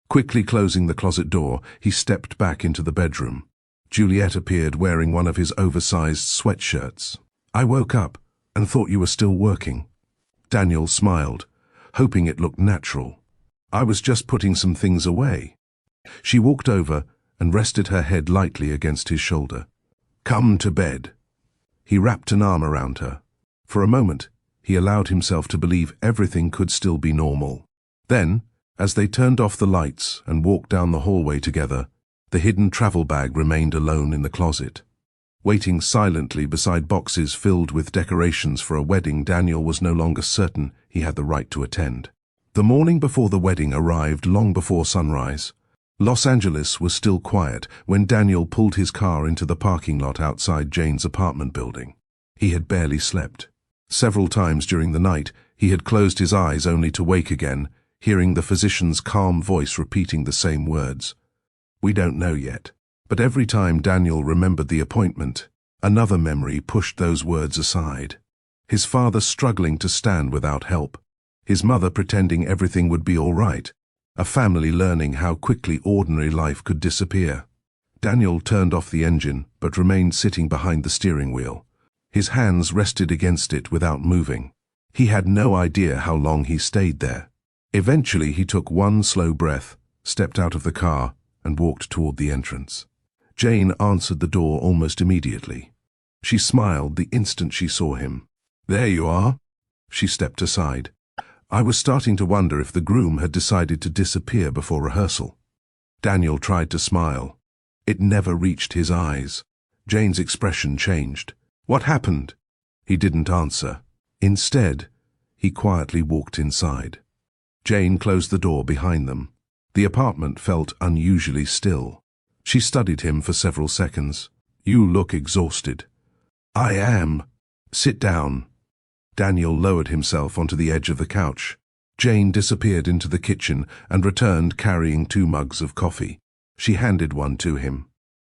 Quickly closing the closet door, he stepped back into the bedroom. Juliet appeared wearing one of his oversized sweatshirts. "I woke up and thought you were still working." Daniel smiled, hoping it looked natural. "I was just putting some things away." She walked over and rested her head lightly against his shoulder. "Come to bed." He wrapped an arm around her. For a moment, he allowed himself to believe everything could still be normal. Then, as they turned off the lights and walked down the hallway together, the hidden travel bag remained alone in the closet. Waiting silently beside boxes filled with decorations for a wedding Daniel was no longer certain he had the right to attend. The morning before the wedding arrived long before sunrise. Los Angeles was still quiet when Daniel pulled his car into the parking lot outside Jane's apartment building. He had barely slept. Several times during the night, he had closed his eyes only to wake again, hearing the physician's calm voice repeating the same words. "We don't know yet." But every time Daniel remembered the appointment, another memory pushed those words aside. His father struggling to stand without help. His mother pretending everything would be all right. A family learning how quickly ordinary life could disappear. Daniel turned off the engine, but remained sitting behind the steering wheel. His hands rested against it without moving. He had no idea how long he stayed there. Eventually he took one slow breath, stepped out of the car, and walked toward the entrance. Jane answered the door almost immediately. She smiled the instant she saw him. "There you are." She stepped aside. "I was starting to wonder if the groom had decided to disappear before rehearsal." Daniel tried to smile. It never reached his eyes. Jane's expression changed. "What happened?" He didn't answer. Instead, he quietly walked inside. Jane closed the door behind them. The apartment felt unusually still. She studied him for several seconds. "You look exhausted." "I am." "Sit down." Daniel lowered himself onto the edge of the couch. Jane disappeared into the kitchen and returned carrying 2 mugs of coffee. She handed one to him.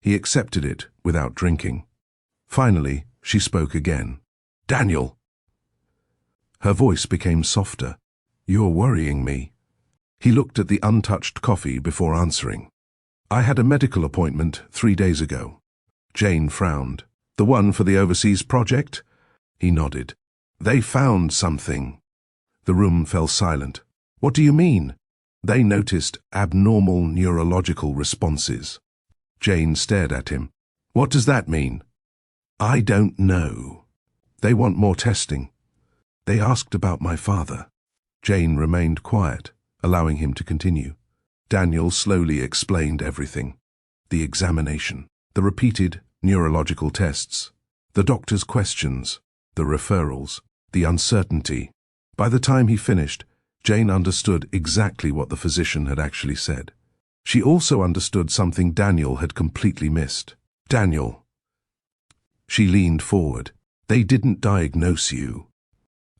He accepted it without drinking. Finally, she spoke again. "Daniel." Her voice became softer. "You're worrying me." He looked at the untouched coffee before answering. "I had a medical appointment 3 days ago." Jane frowned. "The one for the overseas project?" He nodded. "They found something." The room fell silent. "What do you mean?" They noticed abnormal neurological responses. Jane stared at him. "What does that mean?" "I don't know. They want more testing. They asked about my father." Jane remained quiet, allowing him to continue. Daniel slowly explained everything. The examination, the repeated neurological tests, the doctor's questions, the referrals, the uncertainty. By the time he finished, Jane understood exactly what the physician had actually said. She also understood something Daniel had completely missed. "Daniel." She leaned forward. They didn't diagnose you.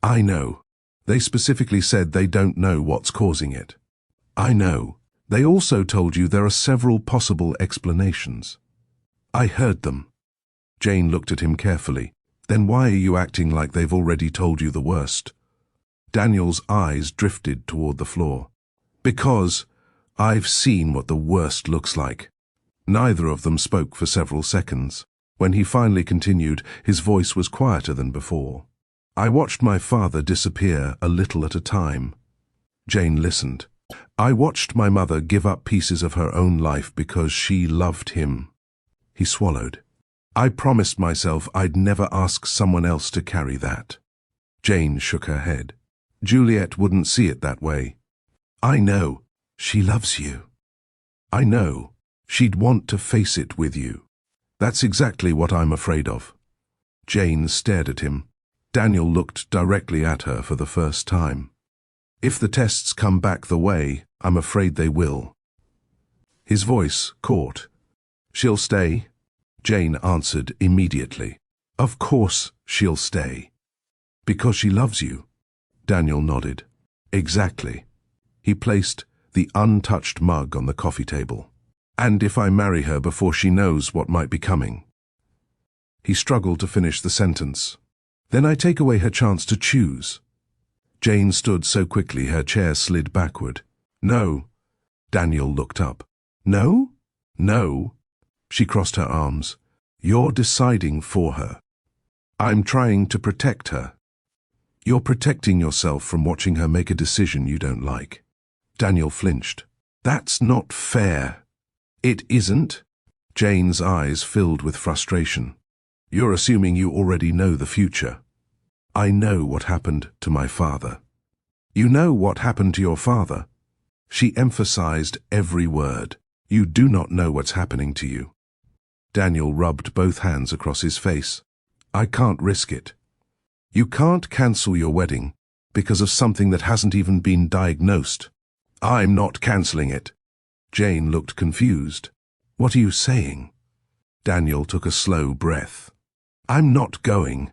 I know. They specifically said they don't know what's causing it. I know. They also told you there are several possible explanations. I heard them. Jane looked at him carefully. Then why are you acting like they've already told you the worst? Daniel's eyes drifted toward the floor. Because I've seen what the worst looks like. Neither of them spoke for several seconds. When he finally continued, his voice was quieter than before. I watched my father disappear a little at a time. Jane listened. I watched my mother give up pieces of her own life because she loved him. He swallowed. I promised myself I'd never ask someone else to carry that. Jane shook her head. Juliet wouldn't see it that way. I know. She loves you. I know. She'd want to face it with you. That's exactly what I'm afraid of. Jane stared at him. Daniel looked directly at her for the first time. If the tests come back the way, I'm afraid they will. His voice caught. She'll stay? Jane answered immediately. Of course she'll stay. Because she loves you. Daniel nodded. Exactly. He placed the untouched mug on the coffee table. And if I marry her before she knows what might be coming. He struggled to finish the sentence. Then I take away her chance to choose. Jane stood so quickly her chair slid backward. No. Daniel looked up. No? No. She crossed her arms. You're deciding for her. I'm trying to protect her. You're protecting yourself from watching her make a decision you don't like. Daniel flinched. That's not fair. It isn't. Jane's eyes filled with frustration. You're assuming you already know the future. I know what happened to my father. You know what happened to your father? She emphasized every word. You do not know what's happening to you. Daniel rubbed both hands across his face. I can't risk it. You can't cancel your wedding because of something that hasn't even been diagnosed. I'm not canceling it. Jane looked confused. What are you saying? Daniel took a slow breath. I'm not going.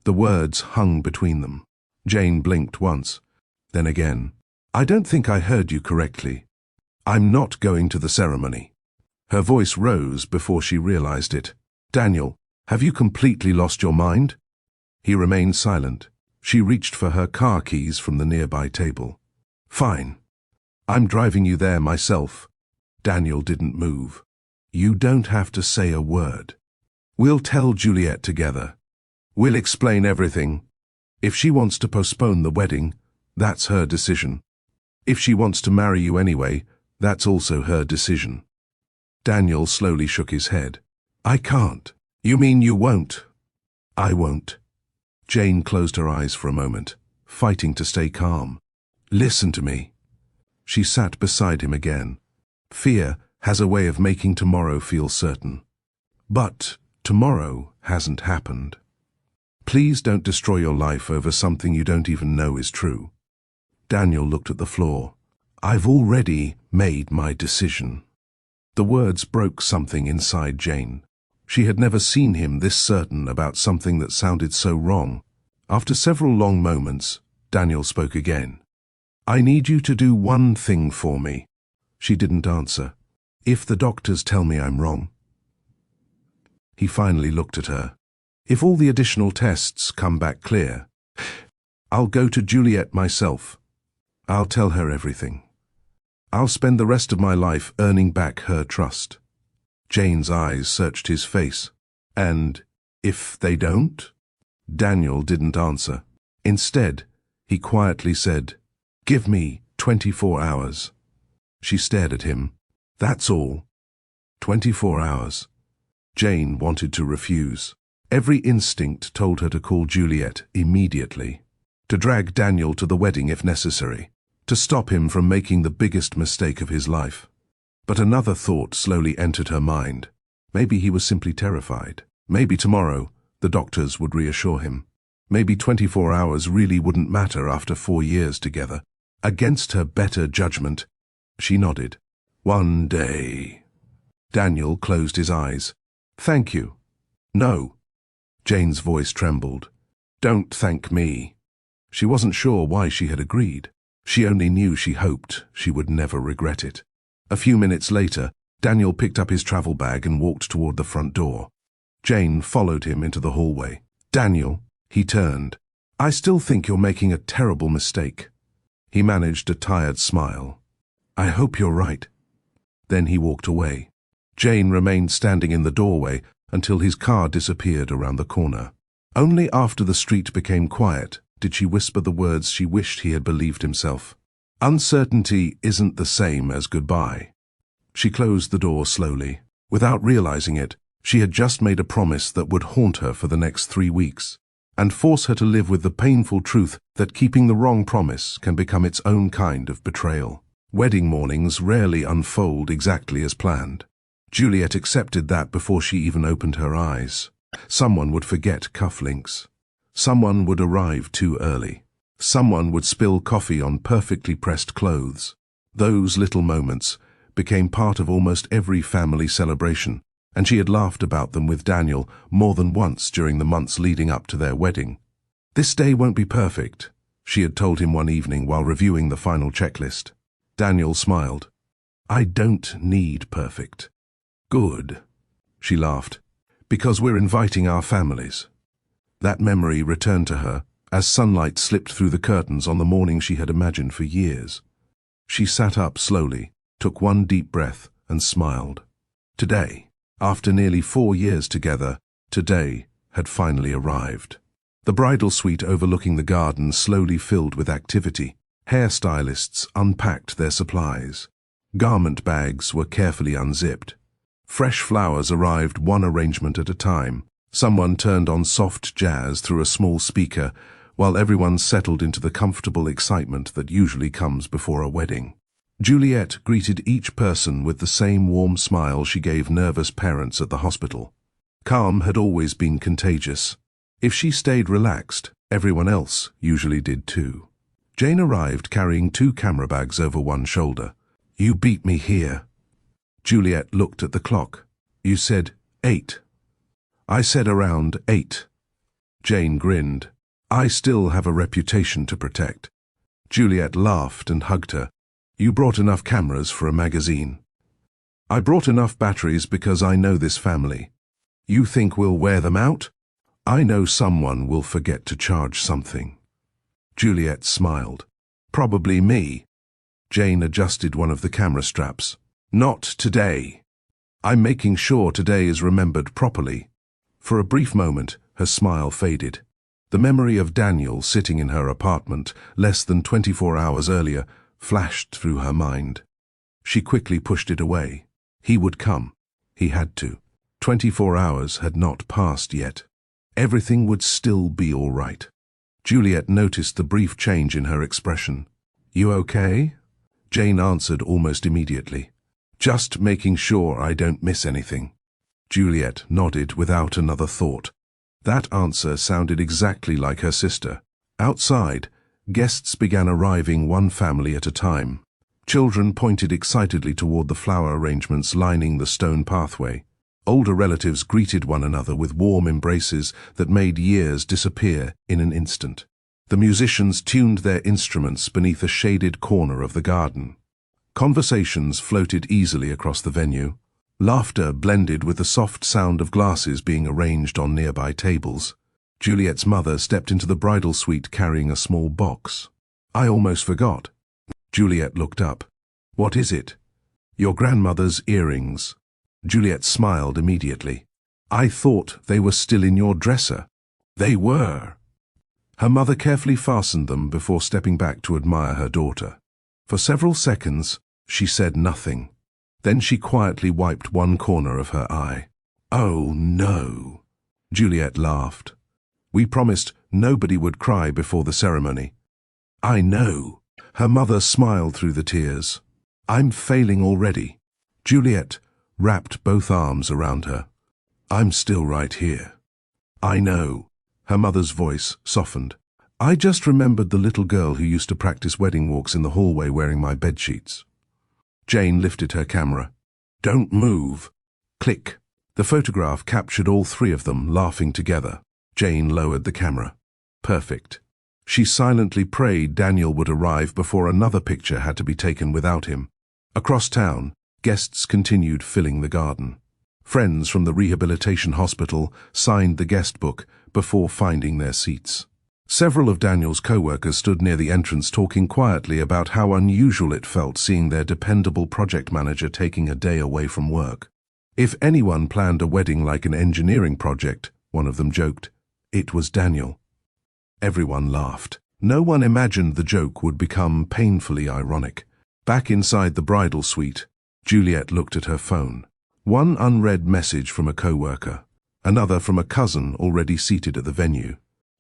The words hung between them. Jane blinked once, then again. I don't think I heard you correctly. I'm not going to the ceremony. Her voice rose before she realized it. Daniel, have you completely lost your mind? He remained silent. She reached for her car keys from the nearby table. Fine. I'm driving you there myself. Daniel didn't move. You don't have to say a word. We'll tell Juliet together. We'll explain everything. If she wants to postpone the wedding, that's her decision. If she wants to marry you anyway, that's also her decision. Daniel slowly shook his head. I can't. You mean you won't? I won't. Jane closed her eyes for a moment, fighting to stay calm. Listen to me. She sat beside him again. Fear has a way of making tomorrow feel certain. But tomorrow hasn't happened. Please don't destroy your life over something you don't even know is true. Daniel looked at the floor. I've already made my decision. The words broke something inside Jane. She had never seen him this certain about something that sounded so wrong. After several long moments, Daniel spoke again. I need you to do one thing for me. She didn't answer. If the doctors tell me I'm wrong. He finally looked at her. If all the additional tests come back clear, I'll go to Juliet myself. I'll tell her everything. I'll spend the rest of my life earning back her trust. Jane's eyes searched his face. And if they don't? Daniel didn't answer. Instead, he quietly said, Give me 24 hours. She stared at him. That's all. 24 hours. Jane wanted to refuse. Every instinct told her to call Juliet immediately, to drag Daniel to the wedding if necessary, to stop him from making the biggest mistake of his life. But another thought slowly entered her mind. Maybe he was simply terrified. Maybe tomorrow the doctors would reassure him. Maybe 24 hours really wouldn't matter after 4 years together. Against her better judgment, she nodded. One day. Daniel closed his eyes. Thank you. No. Jane's voice trembled. "Don't thank me." She wasn't sure why she had agreed. She only knew she hoped she would never regret it. A few minutes later, Daniel picked up his travel bag and walked toward the front door. Jane followed him into the hallway. "Daniel," he turned, "I still think you're making a terrible mistake." He managed a tired smile. "I hope you're right." Then he walked away. Jane remained standing in the doorway until his car disappeared around the corner. Only after the street became quiet did she whisper the words she wished he had believed himself. "Uncertainty isn't the same as goodbye." She closed the door slowly. Without realizing it, she had just made a promise that would haunt her for the next 3 weeks, and force her to live with the painful truth that keeping the wrong promise can become its own kind of betrayal. Wedding mornings rarely unfold exactly as planned. Juliet accepted that before she even opened her eyes. Someone would forget cufflinks. Someone would arrive too early. Someone would spill coffee on perfectly pressed clothes. Those little moments became part of almost every family celebration, and she had laughed about them with Daniel more than once during the months leading up to their wedding. "This day won't be perfect," she had told him one evening while reviewing the final checklist. Daniel smiled. "I don't need perfect." "Good," she laughed, "because we're inviting our families." That memory returned to her as sunlight slipped through the curtains on the morning she had imagined for years. She sat up slowly, took one deep breath, and smiled. Today, after nearly 4 years together, today had finally arrived. The bridal suite overlooking the garden slowly filled with activity. Hairstylists unpacked their supplies. Garment bags were carefully unzipped. Fresh flowers arrived one arrangement at a time. Someone turned on soft jazz through a small speaker, while everyone settled into the comfortable excitement that usually comes before a wedding. Juliet greeted each person with the same warm smile she gave nervous parents at the hospital. Calm had always been contagious. If she stayed relaxed, everyone else usually did too. Jane arrived carrying 2 camera bags over one shoulder. "You beat me here." Juliet looked at the clock. "You said 8. "I said around 8. Jane grinned. "I still have a reputation to protect." Juliet laughed and hugged her. "You brought enough cameras for a magazine." "I brought enough batteries because I know this family." "You think we'll wear them out?" "I know someone will forget to charge something." Juliet smiled. "Probably me." Jane adjusted one of the camera straps. "Not today. I'm making sure today is remembered properly." For a brief moment, her smile faded. The memory of Daniel sitting in her apartment less than 24 hours earlier flashed through her mind. She quickly pushed it away. He would come. He had to. 24 hours had not passed yet. Everything would still be all right. Juliet noticed the brief change in her expression. "You okay?" Jane answered almost immediately. "Just making sure I don't miss anything." Juliet nodded without another thought. That answer sounded exactly like her sister. Outside, guests began arriving one family at a time. Children pointed excitedly toward the flower arrangements lining the stone pathway. Older relatives greeted one another with warm embraces that made years disappear in an instant. The musicians tuned their instruments beneath a shaded corner of the garden. Conversations floated easily across the venue. Laughter blended with the soft sound of glasses being arranged on nearby tables. Juliet's mother stepped into the bridal suite carrying a small box. "I almost forgot." Juliet looked up. "What is it?" "Your grandmother's earrings." Juliet smiled immediately. "I thought they were still in your dresser." "They were." Her mother carefully fastened them before stepping back to admire her daughter. For several seconds, she said nothing. Then she quietly wiped one corner of her eye. "Oh, no." Juliet laughed. "We promised nobody would cry before the ceremony." "I know." Her mother smiled through the tears. "I'm failing already." Juliet wrapped both arms around her. "I'm still right here." "I know." Her mother's voice softened. "I just remembered the little girl who used to practice wedding walks in the hallway wearing my bedsheets." Jane lifted her camera. "Don't move." Click. The photograph captured all 3 of them laughing together. Jane lowered the camera. Perfect. She silently prayed Daniel would arrive before another picture had to be taken without him. Across town, guests continued filling the garden. Friends from the rehabilitation hospital signed the guest book before finding their seats. Several of Daniel's co-workers stood near the entrance talking quietly about how unusual it felt seeing their dependable project manager taking a day away from work. If anyone planned a wedding like an engineering project, one of them joked, it was Daniel. Everyone laughed. No one imagined the joke would become painfully ironic. Back inside the bridal suite, Juliet looked at her phone. One unread message from a co-worker, another from a cousin already seated at the venue.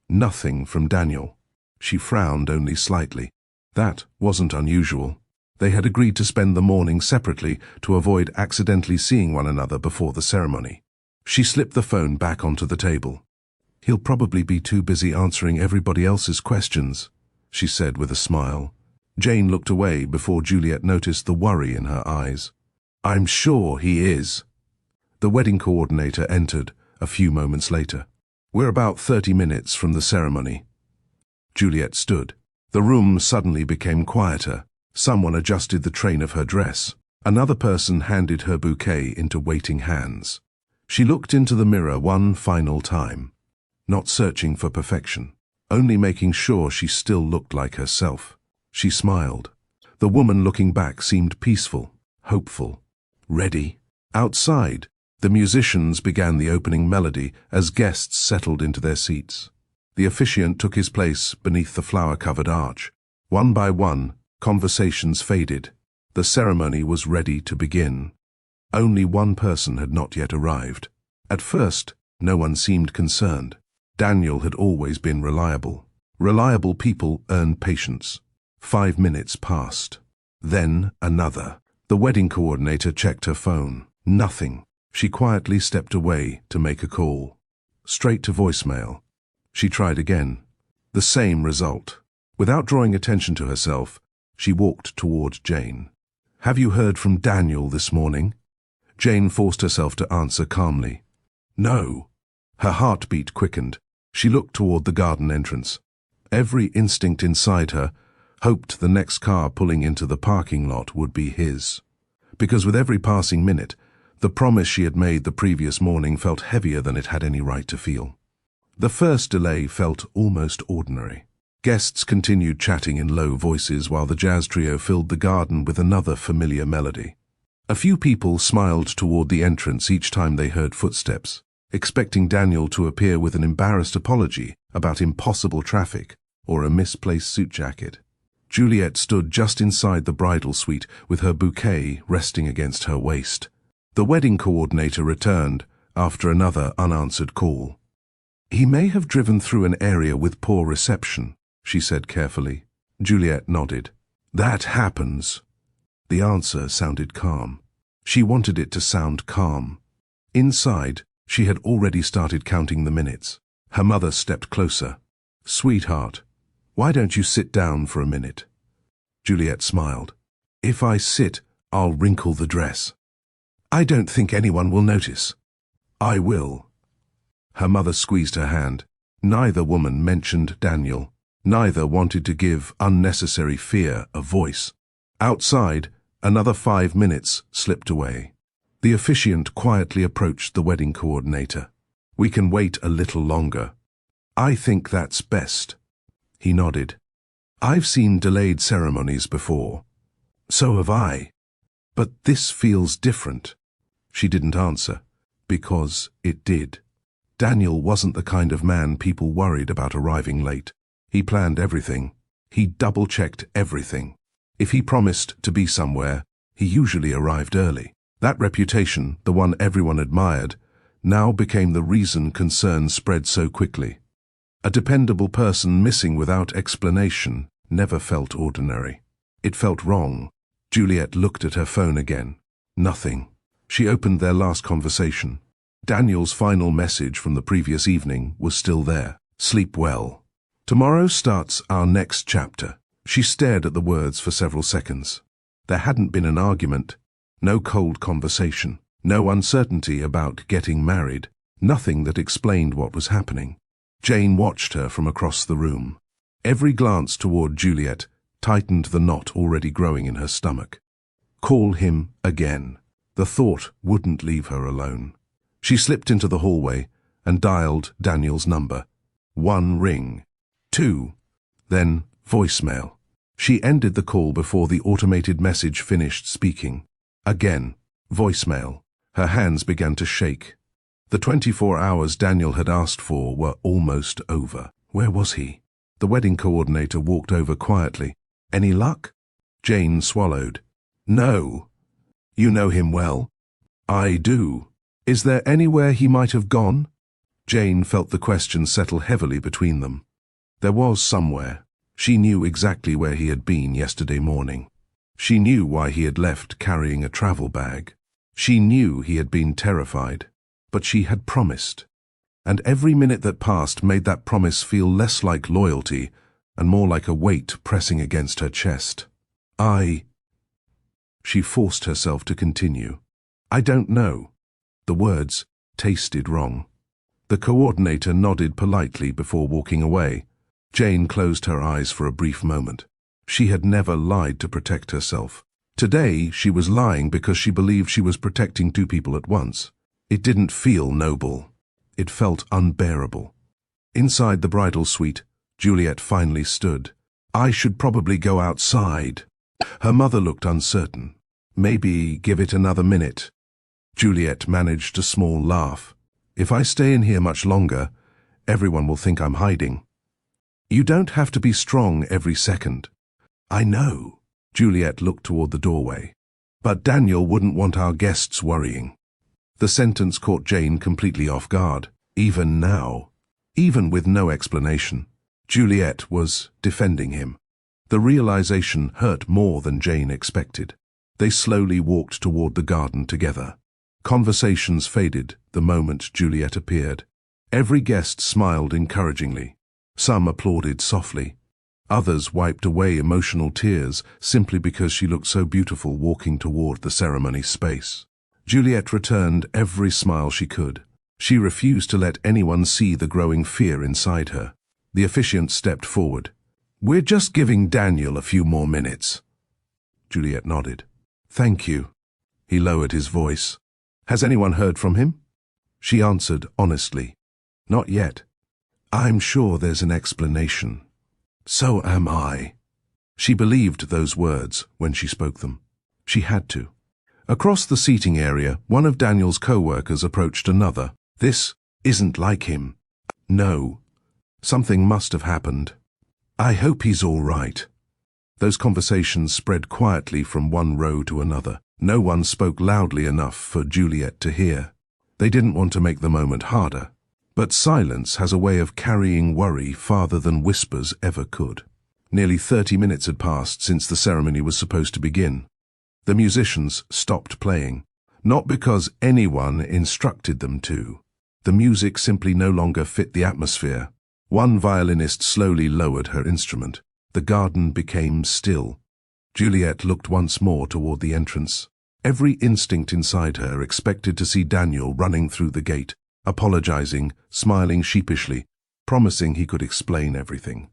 Nothing from Daniel. She frowned only slightly. That wasn't unusual. They had agreed to spend the morning separately to avoid accidentally seeing one another before the ceremony. She slipped the phone back onto the table. He'll probably be too busy answering everybody else's questions, she said with a smile. Jane looked away before Juliet noticed the worry in her eyes. I'm sure he is. The wedding coordinator entered a few moments later. We're about 30 minutes from the ceremony. Juliet stood. The room suddenly became quieter. Someone adjusted the train of her dress. Another person handed her bouquet into waiting hands. She looked into the mirror one final time, not searching for perfection, only making sure she still looked like herself. She smiled. The woman looking back seemed peaceful, hopeful, ready. Outside, the musicians began the opening melody as guests settled into their seats. The officiant took his place beneath the flower-covered arch. One by one, conversations faded. The ceremony was ready to begin. Only one person had not yet arrived. At first, no one seemed concerned. Daniel had always been reliable. Reliable people earn patience. 5 minutes passed. Then another. The wedding coordinator checked her phone. Nothing. She quietly stepped away to make a call. Straight to voicemail. She tried again. The same result. Without drawing attention to herself, she walked toward Jane. Have you heard from Daniel this morning? Jane forced herself to answer calmly. No. Her heartbeat quickened. She looked toward the garden entrance. Every instinct inside her hoped the next car pulling into the parking lot would be his. Because with every passing minute, the promise she had made the previous morning felt heavier than it had any right to feel. The first delay felt almost ordinary. Guests continued chatting in low voices while the jazz trio filled the garden with another familiar melody. A few people smiled toward the entrance each time they heard footsteps, expecting Daniel to appear with an embarrassed apology about impossible traffic or a misplaced suit jacket. Juliet stood just inside the bridal suite with her bouquet resting against her waist. The wedding coordinator returned after another unanswered call. He may have driven through an area with poor reception, she said carefully. Juliet nodded. That happens. The answer sounded calm. She wanted it to sound calm. Inside, she had already started counting the minutes. Her mother stepped closer. Sweetheart, why don't you sit down for a minute? Juliet smiled. If I sit, I'll wrinkle the dress. I don't think anyone will notice. I will. Her mother squeezed her hand. Neither woman mentioned Daniel. Neither wanted to give unnecessary fear a voice. Outside, another 5 minutes slipped away. The officiant quietly approached the wedding coordinator. We can wait a little longer. I think that's best. He nodded. I've seen delayed ceremonies before. So have I. But this feels different. She didn't answer, because it did. Daniel wasn't the kind of man people worried about arriving late. He planned everything. He double-checked everything. If he promised to be somewhere, he usually arrived early. That reputation, the one everyone admired, now became the reason concern spread so quickly. A dependable person missing without explanation never felt ordinary. It felt wrong. Juliet looked at her phone again. Nothing. She opened their last conversation. Daniel's final message from the previous evening was still there. Sleep well. Tomorrow starts our next chapter. She stared at the words for several seconds. There hadn't been an argument, no cold conversation, no uncertainty about getting married, nothing that explained what was happening. Jane watched her from across the room. Every glance toward Juliet tightened the knot already growing in her stomach. Call him again. The thought wouldn't leave her alone. She slipped into the hallway and dialed Daniel's number. 1 ring. 2. Then voicemail. She ended the call before the automated message finished speaking. Again, voicemail. Her hands began to shake. The 24 hours Daniel had asked for were almost over. Where was he? The wedding coordinator walked over quietly. Any luck? Jane swallowed. No. You know him well? I do. Is there anywhere he might have gone? Jane felt the question settle heavily between them. There was somewhere. She knew exactly where he had been yesterday morning. She knew why he had left carrying a travel bag. She knew he had been terrified. But she had promised. And every minute that passed made that promise feel less like loyalty and more like a weight pressing against her chest. She forced herself to continue. I don't know. The words tasted wrong. The coordinator nodded politely before walking away. Jane closed her eyes for a brief moment. She had never lied to protect herself. Today, she was lying because she believed she was protecting 2 people at once. It didn't feel noble. It felt unbearable. Inside the bridal suite, Juliet finally stood. I should probably go outside. Her mother looked uncertain. Maybe give it another minute. Juliet managed a small laugh. If I stay in here much longer, everyone will think I'm hiding. You don't have to be strong every second. I know. Juliet looked toward the doorway. But Daniel wouldn't want our guests worrying. The sentence caught Jane completely off guard. Even now, even with no explanation, Juliet was defending him. The realization hurt more than Jane expected. They slowly walked toward the garden together. Conversations faded the moment Juliet appeared. Every guest smiled encouragingly. Some applauded softly. Others wiped away emotional tears simply because she looked so beautiful walking toward the ceremony space. Juliet returned every smile she could. She refused to let anyone see the growing fear inside her. The officiant stepped forward. We're just giving Daniel a few more minutes. Juliet nodded. Thank you. He lowered his voice. Has anyone heard from him? She answered honestly. Not yet. I'm sure there's an explanation. So am I. She believed those words when she spoke them. She had to. Across the seating area, one of Daniel's co-workers approached another. This isn't like him. No. Something must have happened. I hope he's all right. Those conversations spread quietly from one row to another. No one spoke loudly enough for Juliet to hear. They didn't want to make the moment harder. But silence has a way of carrying worry farther than whispers ever could. Nearly 30 minutes had passed since the ceremony was supposed to begin. The musicians stopped playing, not because anyone instructed them to. The music simply no longer fit the atmosphere. One violinist slowly lowered her instrument. The garden became still. Juliet looked once more toward the entrance. Every instinct inside her expected to see Daniel running through the gate, apologizing, smiling sheepishly, promising he could explain everything.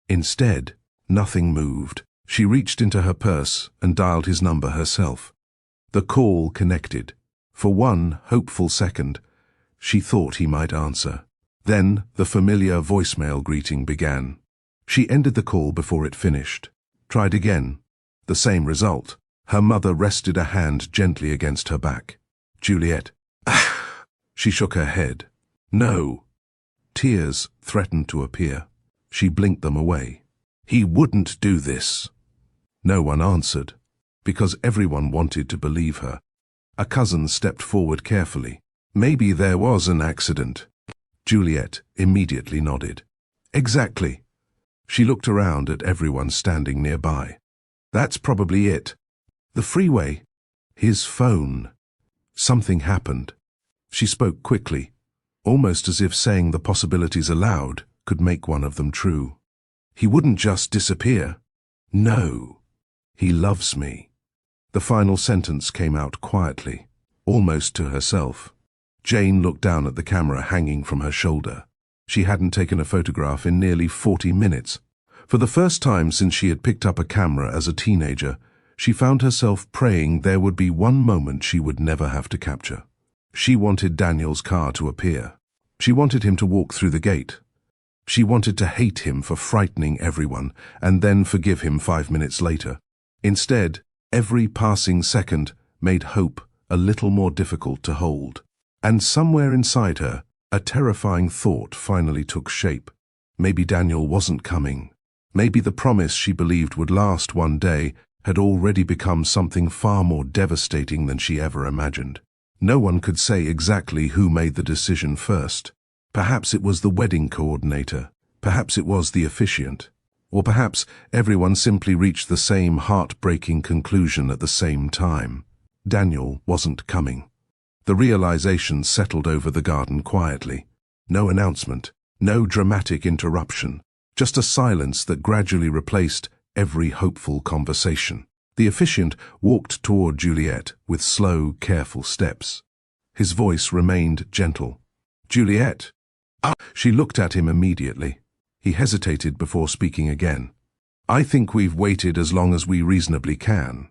Instead, nothing moved. She reached into her purse and dialed his number herself. The call connected. For one hopeful second, she thought he might answer. Then the familiar voicemail greeting began. She ended the call before it finished. Tried again. The same result. Her mother rested a hand gently against her back. Juliet. She shook her head. No. Tears threatened to appear. She blinked them away. He wouldn't do this. No one answered, because everyone wanted to believe her. A cousin stepped forward carefully. Maybe there was an accident. Juliet immediately nodded. Exactly. She looked around at everyone standing nearby. That's probably it. The freeway. His phone. Something happened. She spoke quickly, almost as if saying the possibilities aloud could make one of them true. He wouldn't just disappear. No. He loves me. The final sentence came out quietly, almost to herself. Jane looked down at the camera hanging from her shoulder. She hadn't taken a photograph in nearly 40 minutes. For the first time since she had picked up a camera as a teenager, she found herself praying there would be one moment she would never have to capture. She wanted Daniel's car to appear. She wanted him to walk through the gate. She wanted to hate him for frightening everyone, and then forgive him 5 minutes later. Instead, every passing second made hope a little more difficult to hold. And somewhere inside her, a terrifying thought finally took shape. Maybe Daniel wasn't coming. Maybe the promise she believed would last one day had already become something far more devastating than she ever imagined. No one could say exactly who made the decision first. Perhaps it was the wedding coordinator, perhaps it was the officiant, or perhaps everyone simply reached the same heartbreaking conclusion at the same time. Daniel wasn't coming. The realization settled over the garden quietly. No announcement, no dramatic interruption, just a silence that gradually replaced every hopeful conversation. The officiant walked toward Juliet with slow, careful steps. His voice remained gentle. "Juliet." She looked at him immediately. He hesitated before speaking again. "I think we've waited as long as we reasonably can."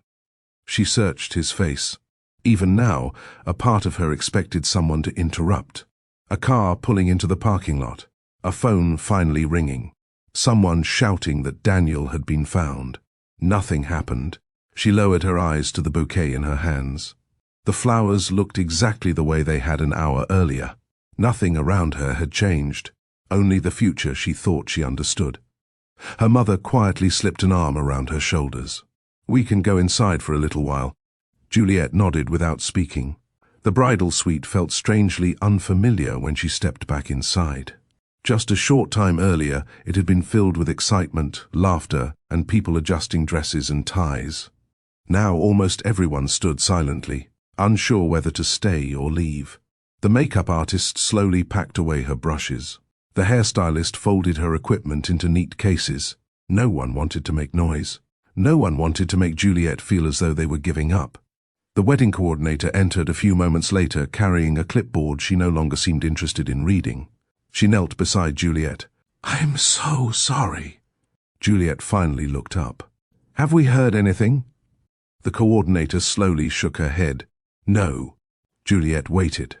She searched his face. Even now, a part of her expected someone to interrupt. A car pulling into the parking lot. A phone finally ringing. Someone shouting that Daniel had been found. Nothing happened. She lowered her eyes to the bouquet in her hands. The flowers looked exactly the way they had an hour earlier. Nothing around her had changed. Only the future she thought she understood. Her mother quietly slipped an arm around her shoulders. "We can go inside for a little while." Juliet nodded without speaking. The bridal suite felt strangely unfamiliar when she stepped back inside. Just a short time earlier, it had been filled with excitement, laughter, and people adjusting dresses and ties. Now almost everyone stood silently, unsure whether to stay or leave. The makeup artist slowly packed away her brushes. The hairstylist folded her equipment into neat cases. No one wanted to make noise. No one wanted to make Juliet feel as though they were giving up. The wedding coordinator entered a few moments later carrying a clipboard she no longer seemed interested in reading. She knelt beside Juliet. "I'm so sorry." Juliet finally looked up. "Have we heard anything?" The coordinator slowly shook her head. "No." Juliet waited,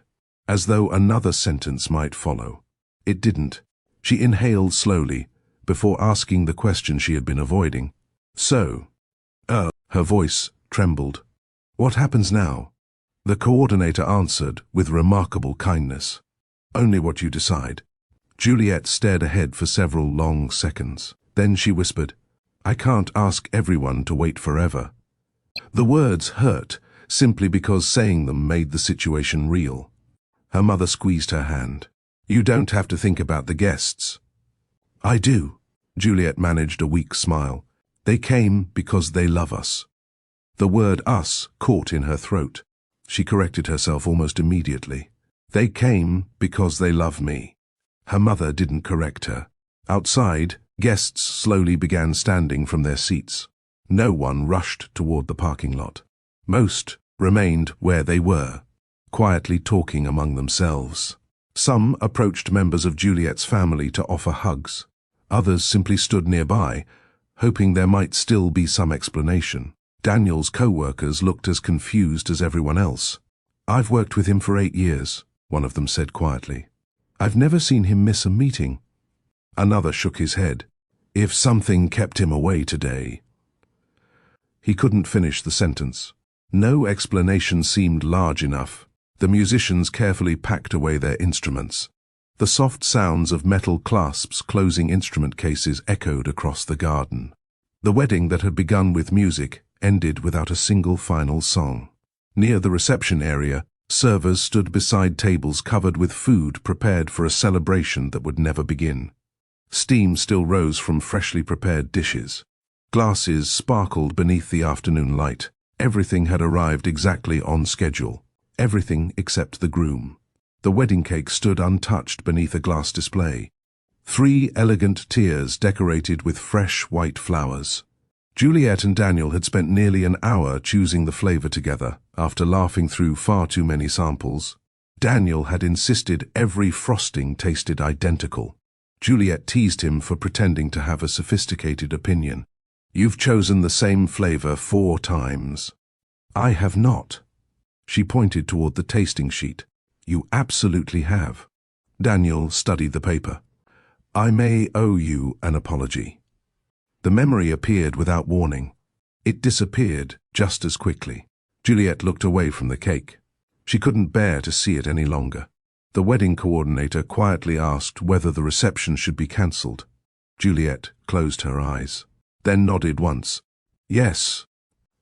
as though another sentence might follow. It didn't. She inhaled slowly, before asking the question she had been avoiding. "So, her voice trembled. "What happens now?" The coordinator answered with remarkable kindness. "Only what you decide." Juliet stared ahead for several long seconds. Then she whispered, "I can't ask everyone to wait forever." The words hurt, simply because saying them made the situation real. Her mother squeezed her hand. "You don't have to think about the guests." "I do." Juliet managed a weak smile. "They came because they love us." The word "us" caught in her throat. She corrected herself almost immediately. "They came because they love me." Her mother didn't correct her. Outside, guests slowly began standing from their seats. No one rushed toward the parking lot. Most remained where they were, quietly talking among themselves. Some approached members of Juliet's family to offer hugs. Others simply stood nearby, hoping there might still be some explanation. Daniel's co-workers looked as confused as everyone else. "I've worked with him for 8 years, one of them said quietly. "I've never seen him miss a meeting." Another shook his head. "If something kept him away today." He couldn't finish the sentence. No explanation seemed large enough. The musicians carefully packed away their instruments. The soft sounds of metal clasps closing instrument cases echoed across the garden. The wedding that had begun with music ended without a single final song. Near the reception area, servers stood beside tables covered with food prepared for a celebration that would never begin. Steam still rose from freshly prepared dishes. Glasses sparkled beneath the afternoon light. Everything had arrived exactly on schedule. Everything except the groom. The wedding cake stood untouched beneath a glass display. 3 elegant tiers decorated with fresh white flowers. Juliet and Daniel had spent nearly an hour choosing the flavor together, after laughing through far too many samples. Daniel had insisted every frosting tasted identical. Juliet teased him for pretending to have a sophisticated opinion. "You've chosen the same flavor 4 times. "I have not." She pointed toward the tasting sheet. "You absolutely have." Daniel studied the paper. "I may owe you an apology." The memory appeared without warning. It disappeared just as quickly. Juliet looked away from the cake. She couldn't bear to see it any longer. The wedding coordinator quietly asked whether the reception should be cancelled. Juliet closed her eyes, then nodded once. "Yes."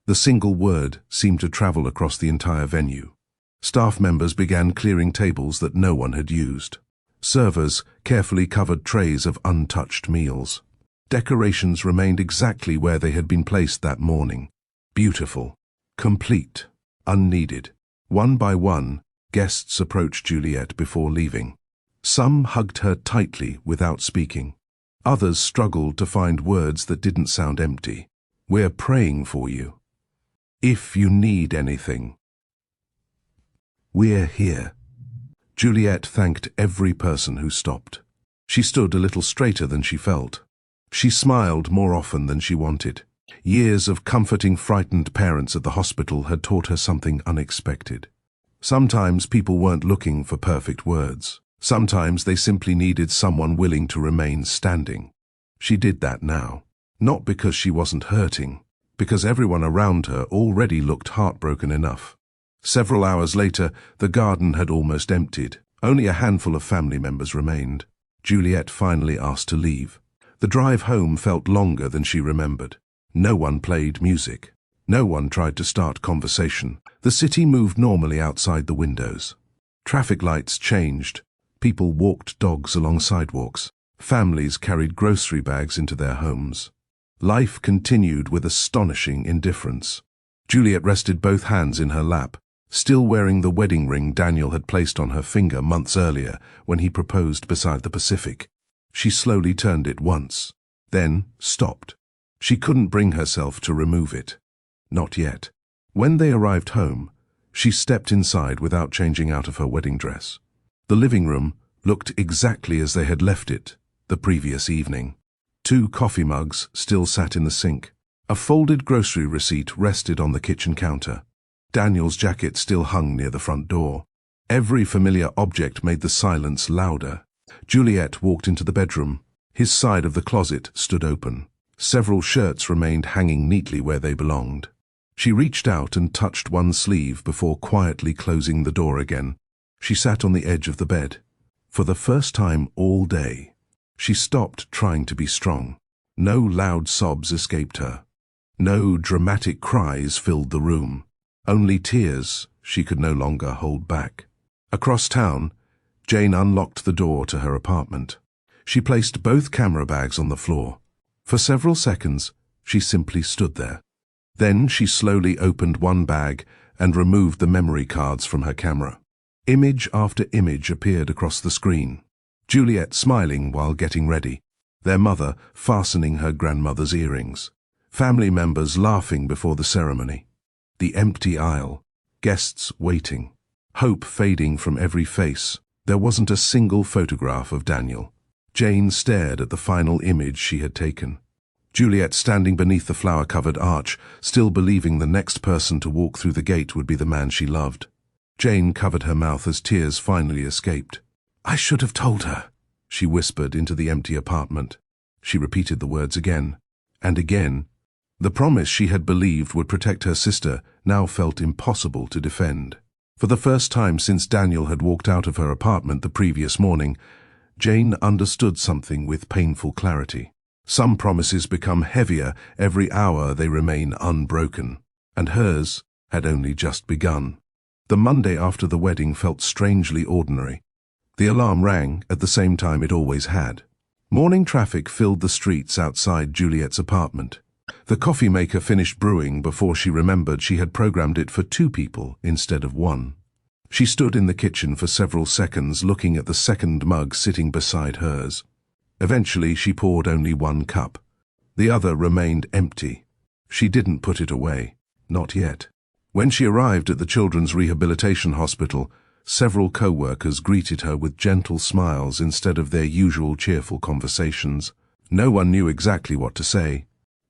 The single word seemed to travel across the entire venue. Staff members began clearing tables that no one had used. Servers carefully covered trays of untouched meals. Decorations remained exactly where they had been placed that morning. Beautiful, complete, unneeded. One by one, guests approached Juliet before leaving. Some hugged her tightly without speaking. Others struggled to find words that didn't sound empty. "We're praying for you. If you need anything, we're here." Juliet thanked every person who stopped. She stood a little straighter than she felt. She smiled more often than she wanted. Years of comforting frightened parents at the hospital had taught her something unexpected. Sometimes people weren't looking for perfect words. Sometimes they simply needed someone willing to remain standing. She did that now. Not because she wasn't hurting, because everyone around her already looked heartbroken enough. Several hours later, the garden had almost emptied. Only a handful of family members remained. Juliet finally asked to leave. The drive home felt longer than she remembered. No one played music. No one tried to start conversation. The city moved normally outside the windows. Traffic lights changed. People walked dogs along sidewalks. Families carried grocery bags into their homes. Life continued with astonishing indifference. Juliet rested both hands in her lap, still wearing the wedding ring Daniel had placed on her finger months earlier when he proposed beside the Pacific. She slowly turned it once, then stopped. She couldn't bring herself to remove it. Not yet. When they arrived home, she stepped inside without changing out of her wedding dress. The living room looked exactly as they had left it the previous evening. 2 coffee mugs still sat in the sink. A folded grocery receipt rested on the kitchen counter. Daniel's jacket still hung near the front door. Every familiar object made the silence louder. Juliet walked into the bedroom. His side of the closet stood open. Several shirts remained hanging neatly where they belonged. She reached out and touched one sleeve before quietly closing the door again. She sat on the edge of the bed. For the first time all day, she stopped trying to be strong. No loud sobs escaped her. No dramatic cries filled the room. Only tears she could no longer hold back. Across town, Jane unlocked the door to her apartment. She placed both camera bags on the floor. For several seconds, she simply stood there. Then she slowly opened one bag and removed the memory cards from her camera. Image after image appeared across the screen. Juliet smiling while getting ready. Their mother fastening her grandmother's earrings. Family members laughing before the ceremony. The empty aisle. Guests waiting. Hope fading from every face. There wasn't a single photograph of Daniel. Jane stared at the final image she had taken. Juliet standing beneath the flower-covered arch, still believing the next person to walk through the gate would be the man she loved. Jane covered her mouth as tears finally escaped. "I should have told her," she whispered into the empty apartment. She repeated the words again and again. The promise she had believed would protect her sister now felt impossible to defend. For the first time since Daniel had walked out of her apartment the previous morning, Jane understood something with painful clarity. Some promises become heavier every hour they remain unbroken, and hers had only just begun. The Monday after the wedding felt strangely ordinary. The alarm rang at the same time it always had. Morning traffic filled the streets outside Juliet's apartment. The coffee maker finished brewing before she remembered she had programmed it for 2 people instead of 1. She stood in the kitchen for several seconds looking at the second mug sitting beside hers. Eventually she poured only 1 cup. The other remained empty. She didn't put it away. Not yet. When she arrived at the Children's Rehabilitation Hospital, Several co-workers greeted her with gentle smiles instead of their usual cheerful conversations. No one knew exactly what to say.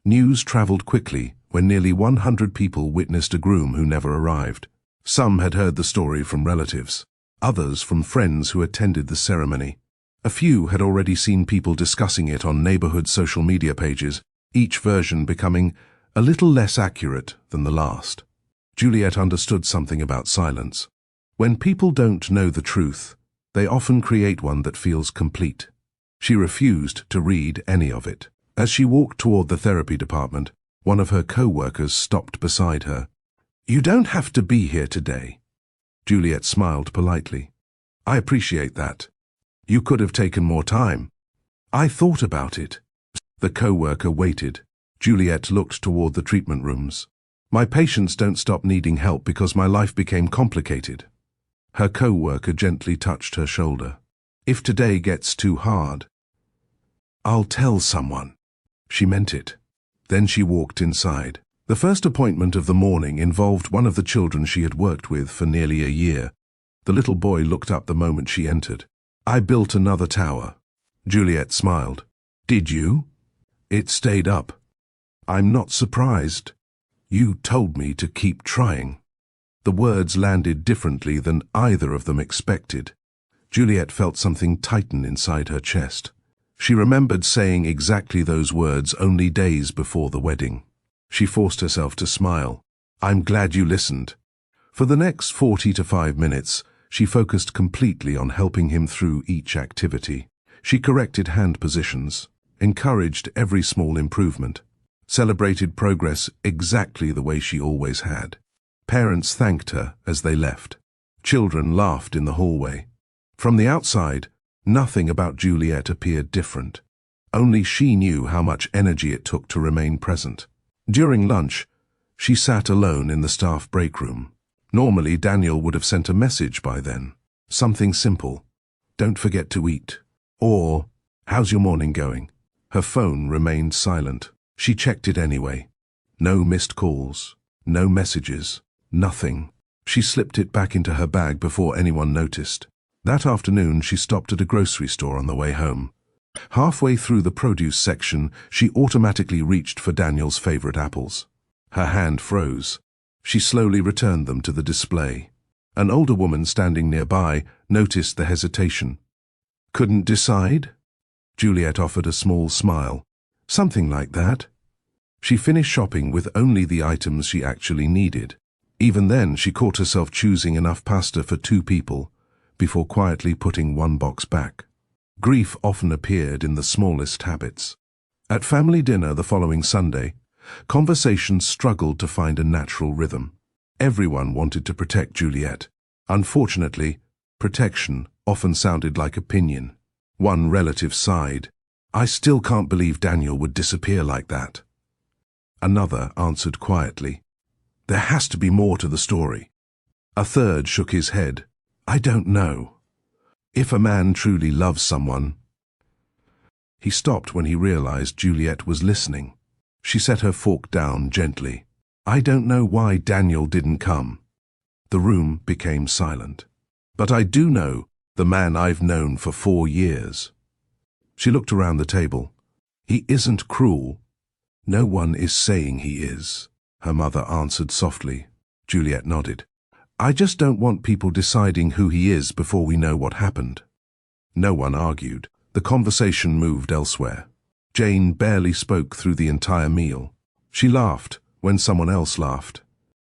News traveled quickly when nearly 100 people witnessed a groom who never arrived. Some had heard the story from relatives, others from friends who attended the ceremony. A few had already seen people discussing it on neighborhood social media pages, each version becoming a little less accurate than the last. Juliet understood something about silence. When people don't know the truth, they often create one that feels complete. She refused to read any of it. As she walked toward the therapy department, one of her co-workers stopped beside her. "You don't have to be here today." Juliet smiled politely. "I appreciate that. You could have taken more time." "I thought about it." The co-worker waited. Juliet looked toward the treatment rooms. "My patients don't stop needing help because my life became complicated." Her co-worker gently touched her shoulder. "If today gets too hard, I'll tell someone." She meant it. Then she walked inside. The first appointment of the morning involved one of the children she had worked with for nearly a year. The little boy looked up the moment she entered. "I built another tower." Juliet smiled. "Did you?" "It stayed up." "I'm not surprised. You told me to keep trying." The words landed differently than either of them expected. Juliet felt something tighten inside her chest. She remembered saying exactly those words only days before the wedding. She forced herself to smile. "I'm glad you listened." For the next 45 minutes, she focused completely on helping him through each activity. She corrected hand positions, encouraged every small improvement, celebrated progress exactly the way she always had. Parents thanked her as they left. Children laughed in the hallway. From the outside, nothing about Juliet appeared different. Only she knew how much energy it took to remain present. During lunch, she sat alone in the staff break room. Normally, Daniel would have sent a message by then. Something simple. "Don't forget to eat." Or, "How's your morning going?" Her phone remained silent. She checked it anyway. No missed calls. No messages. Nothing. She slipped it back into her bag before anyone noticed. That afternoon, she stopped at a grocery store on the way home. Halfway through the produce section, she automatically reached for Daniel's favorite apples. Her hand froze. She slowly returned them to the display. An older woman standing nearby noticed the hesitation. "Couldn't decide?" Juliet offered a small smile. "Something like that." She finished shopping with only the items she actually needed. Even then, she caught herself choosing enough pasta for 2 people, before quietly putting one box back. Grief often appeared in the smallest habits. At family dinner the following Sunday, conversations struggled to find a natural rhythm. Everyone wanted to protect Juliet. Unfortunately, protection often sounded like opinion. One relative sighed. "I still can't believe Daniel would disappear like that." Another answered quietly, "There has to be more to the story." A third shook his head. "I don't know. If a man truly loves someone—" He stopped when he realized Juliet was listening. She set her fork down gently. "I don't know why Daniel didn't come." The room became silent. "But I do know the man I've known for 4 years." She looked around the table. "He isn't cruel." "No one is saying he is," her mother answered softly. Juliet nodded. "I just don't want people deciding who he is before we know what happened." No one argued. The conversation moved elsewhere. Jane barely spoke through the entire meal. She laughed when someone else laughed.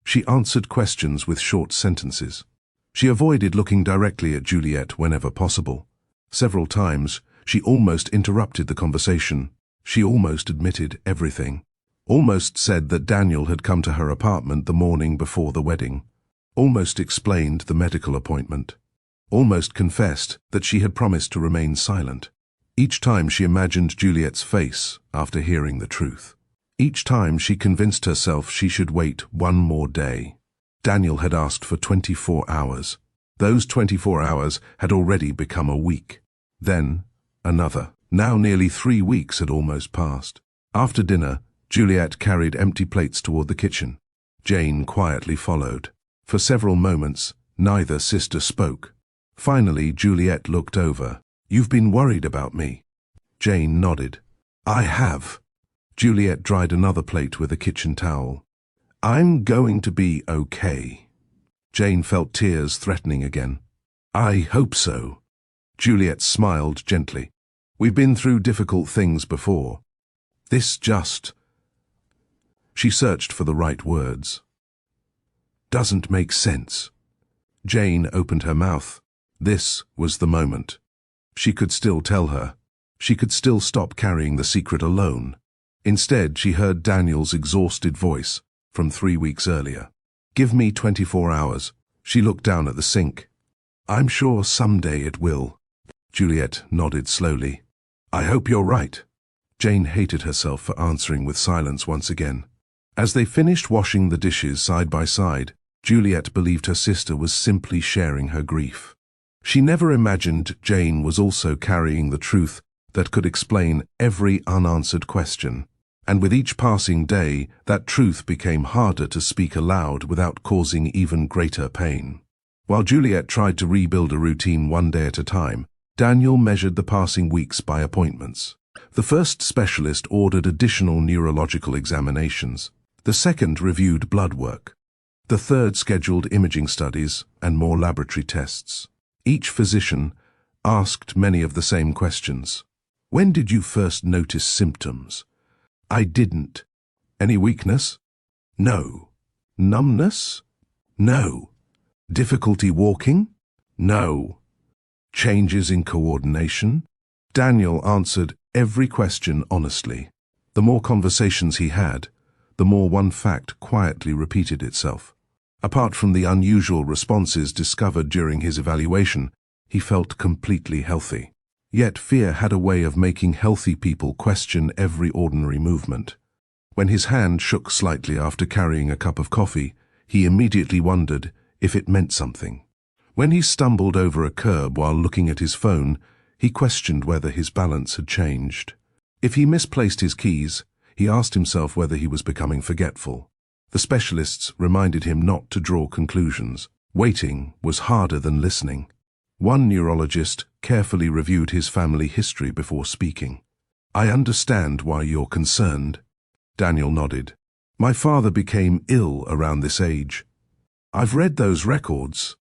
She answered questions with short sentences. She avoided looking directly at Juliet whenever possible. Several times, she almost interrupted the conversation. She almost admitted everything. Almost said that Daniel had come to her apartment the morning before the wedding. Almost explained the medical appointment. Almost confessed that she had promised to remain silent. Each time she imagined Juliet's face after hearing the truth. Each time she convinced herself she should wait one more day. Daniel had asked for 24 hours. Those 24 hours had already become a week. Then, another. Now nearly 3 weeks had almost passed. After dinner, Juliet carried empty plates toward the kitchen. Jane quietly followed. For several moments, Neither sister spoke. Finally, Juliet looked over. "You've been worried about me." Jane nodded. "I have." Juliet dried another plate with a kitchen towel. "I'm going to be okay." Jane felt tears threatening again. "I hope so." Juliet smiled gently. "We've been through difficult things before. This just—" She searched for the right words. "Doesn't make sense." Jane opened her mouth. This was the moment. She could still tell her. She could still stop carrying the secret alone. Instead, she heard Daniel's exhausted voice from 3 weeks earlier. "Give me 24 hours. She looked down at the sink. "I'm sure someday it will." Juliet nodded slowly. "I hope you're right." Jane hated herself for answering with silence once again. As they finished washing the dishes side by side, Juliet believed her sister was simply sharing her grief. She never imagined Jane was also carrying the truth that could explain every unanswered question. And with each passing day, that truth became harder to speak aloud without causing even greater pain. While Juliet tried to rebuild a routine one day at a time, Daniel measured the passing weeks by appointments. The first specialist ordered additional neurological examinations. The second reviewed blood work. The third scheduled imaging studies and more laboratory tests. Each physician asked many of the same questions. "When did you first notice symptoms?" "I didn't." "Any weakness?" "No." "Numbness?" "No." "Difficulty walking?" "No." "Changes in coordination?" Daniel answered every question honestly. The more conversations he had, the more one fact quietly repeated itself. Apart from the unusual responses discovered during his evaluation, he felt completely healthy. Yet fear had a way of making healthy people question every ordinary movement. When his hand shook slightly after carrying a cup of coffee, he immediately wondered if it meant something. When he stumbled over a curb while looking at his phone, he questioned whether his balance had changed. If he misplaced his keys, he asked himself whether he was becoming forgetful. The specialists reminded him not to draw conclusions. Waiting was harder than listening. One neurologist carefully reviewed his family history before speaking. "I understand why you're concerned." Daniel nodded. "My father became ill around this age." "I've read those records."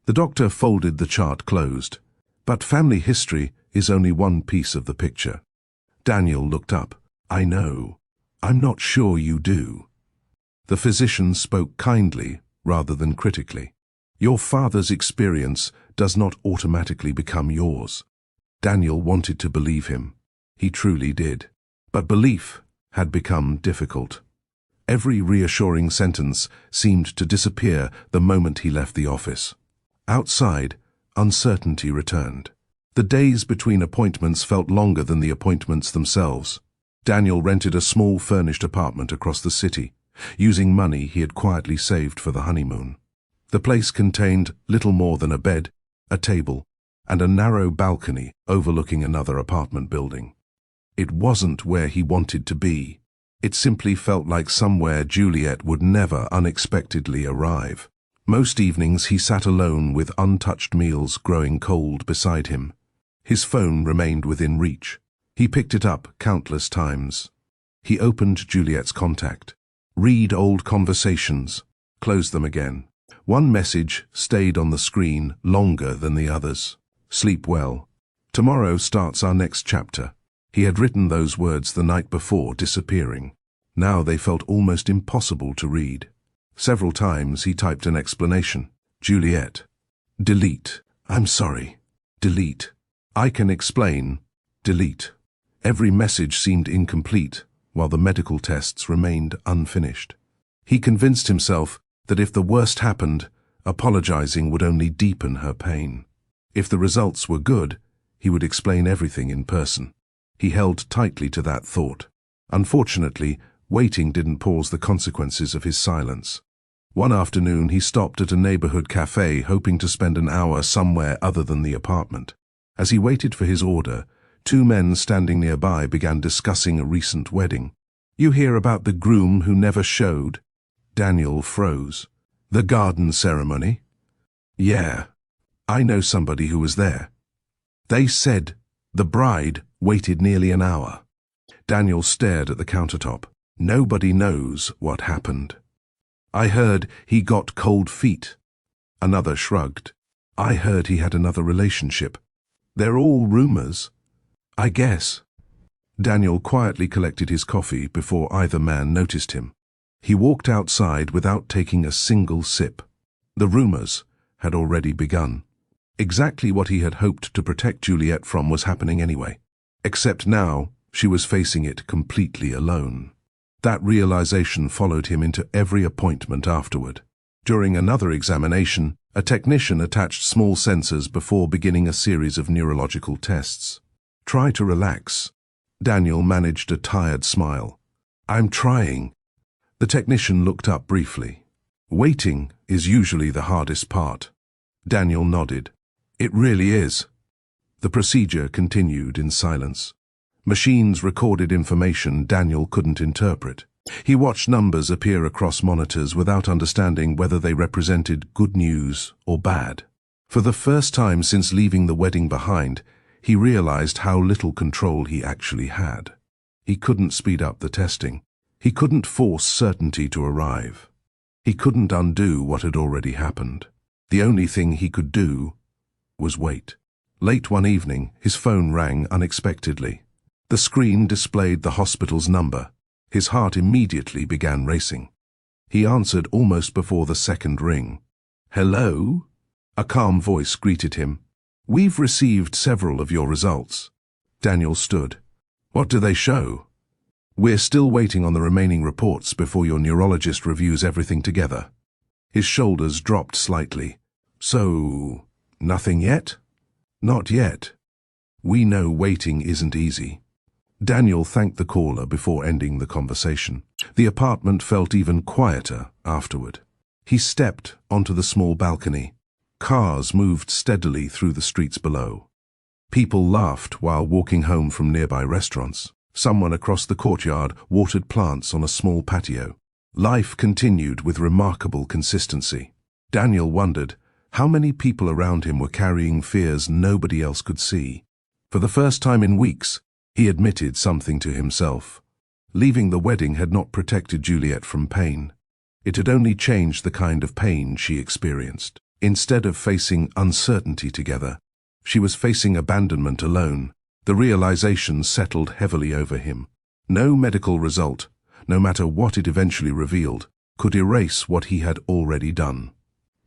The doctor folded the chart closed. "But family history is only one piece of the picture." Daniel looked up. "I know. I'm not sure you do." The physician spoke kindly rather than critically. "Your father's experience does not automatically become yours." Daniel wanted to believe him. He truly did. But belief had become difficult. Every reassuring sentence seemed to disappear the moment he left the office. Outside, uncertainty returned. The days between appointments felt longer than the appointments themselves. Daniel rented a small furnished apartment across the city, using money he had quietly saved for the honeymoon. The place contained little more than a bed, a table, and a narrow balcony overlooking another apartment building. It wasn't where he wanted to be. It simply felt like somewhere Juliet would never unexpectedly arrive. Most evenings he sat alone with untouched meals growing cold beside him. His phone remained within reach. He picked it up countless times. He opened Juliet's contact. Read old conversations. Closed them again. One message stayed on the screen longer than the others. "Sleep well. Tomorrow starts our next chapter." He had written those words the night before, disappearing. Now they felt almost impossible to read. Several times he typed an explanation. "Juliet." "Delete." "I'm sorry." "Delete." "I can explain." "Delete." Every message seemed incomplete, while the medical tests remained unfinished. He convinced himself that if the worst happened, apologizing would only deepen her pain. If the results were good, he would explain everything in person. He held tightly to that thought. Unfortunately, waiting didn't pause the consequences of his silence. One afternoon, he stopped at a neighborhood cafe hoping to spend an hour somewhere other than the apartment. As he waited for his order, two men standing nearby began discussing a recent wedding. "You hear about the groom who never showed?" Daniel froze. "The garden ceremony?" Yeah, I know somebody who was there. They said the bride waited nearly an hour. Daniel stared at the countertop. Nobody knows what happened. I heard he got cold feet. Another shrugged. I heard he had another relationship. They're all rumors, I guess. Daniel quietly collected his coffee before either man noticed him. He walked outside without taking a single sip. The rumors had already begun. Exactly what he had hoped to protect Juliet from was happening anyway. Except now, she was facing it completely alone. That realization followed him into every appointment afterward. During another examination, a technician attached small sensors before beginning a series of neurological tests. Try to relax. Daniel managed a tired smile. I'm trying. The technician looked up briefly. Waiting is usually the hardest part. Daniel nodded. It really is. The procedure continued in silence. Machines recorded information Daniel couldn't interpret. He watched numbers appear across monitors without understanding whether they represented good news or bad. For the first time since leaving the wedding behind, he realized how little control he actually had. He couldn't speed up the testing. He couldn't force certainty to arrive. He couldn't undo what had already happened. The only thing he could do was wait. Late one evening, his phone rang unexpectedly. The screen displayed the hospital's number. His heart immediately began racing. He answered almost before the second ring. Hello? A calm voice greeted him. We've received several of your results. Daniel stood. What do they show? We're still waiting on the remaining reports before your neurologist reviews everything together. His shoulders dropped slightly. So, nothing yet? Not yet. We know waiting isn't easy. Daniel thanked the caller before ending the conversation. The apartment felt even quieter afterward. He stepped onto the small balcony. Cars moved steadily through the streets below. People laughed while walking home from nearby restaurants. Someone across the courtyard watered plants on a small patio. Life continued with remarkable consistency. Daniel wondered how many people around him were carrying fears nobody else could see. For the first time in weeks, he admitted something to himself. Leaving the wedding had not protected Juliet from pain. It had only changed the kind of pain she experienced. Instead of facing uncertainty together, she was facing abandonment alone. The realization settled heavily over him. No medical result, no matter what it eventually revealed, could erase what he had already done.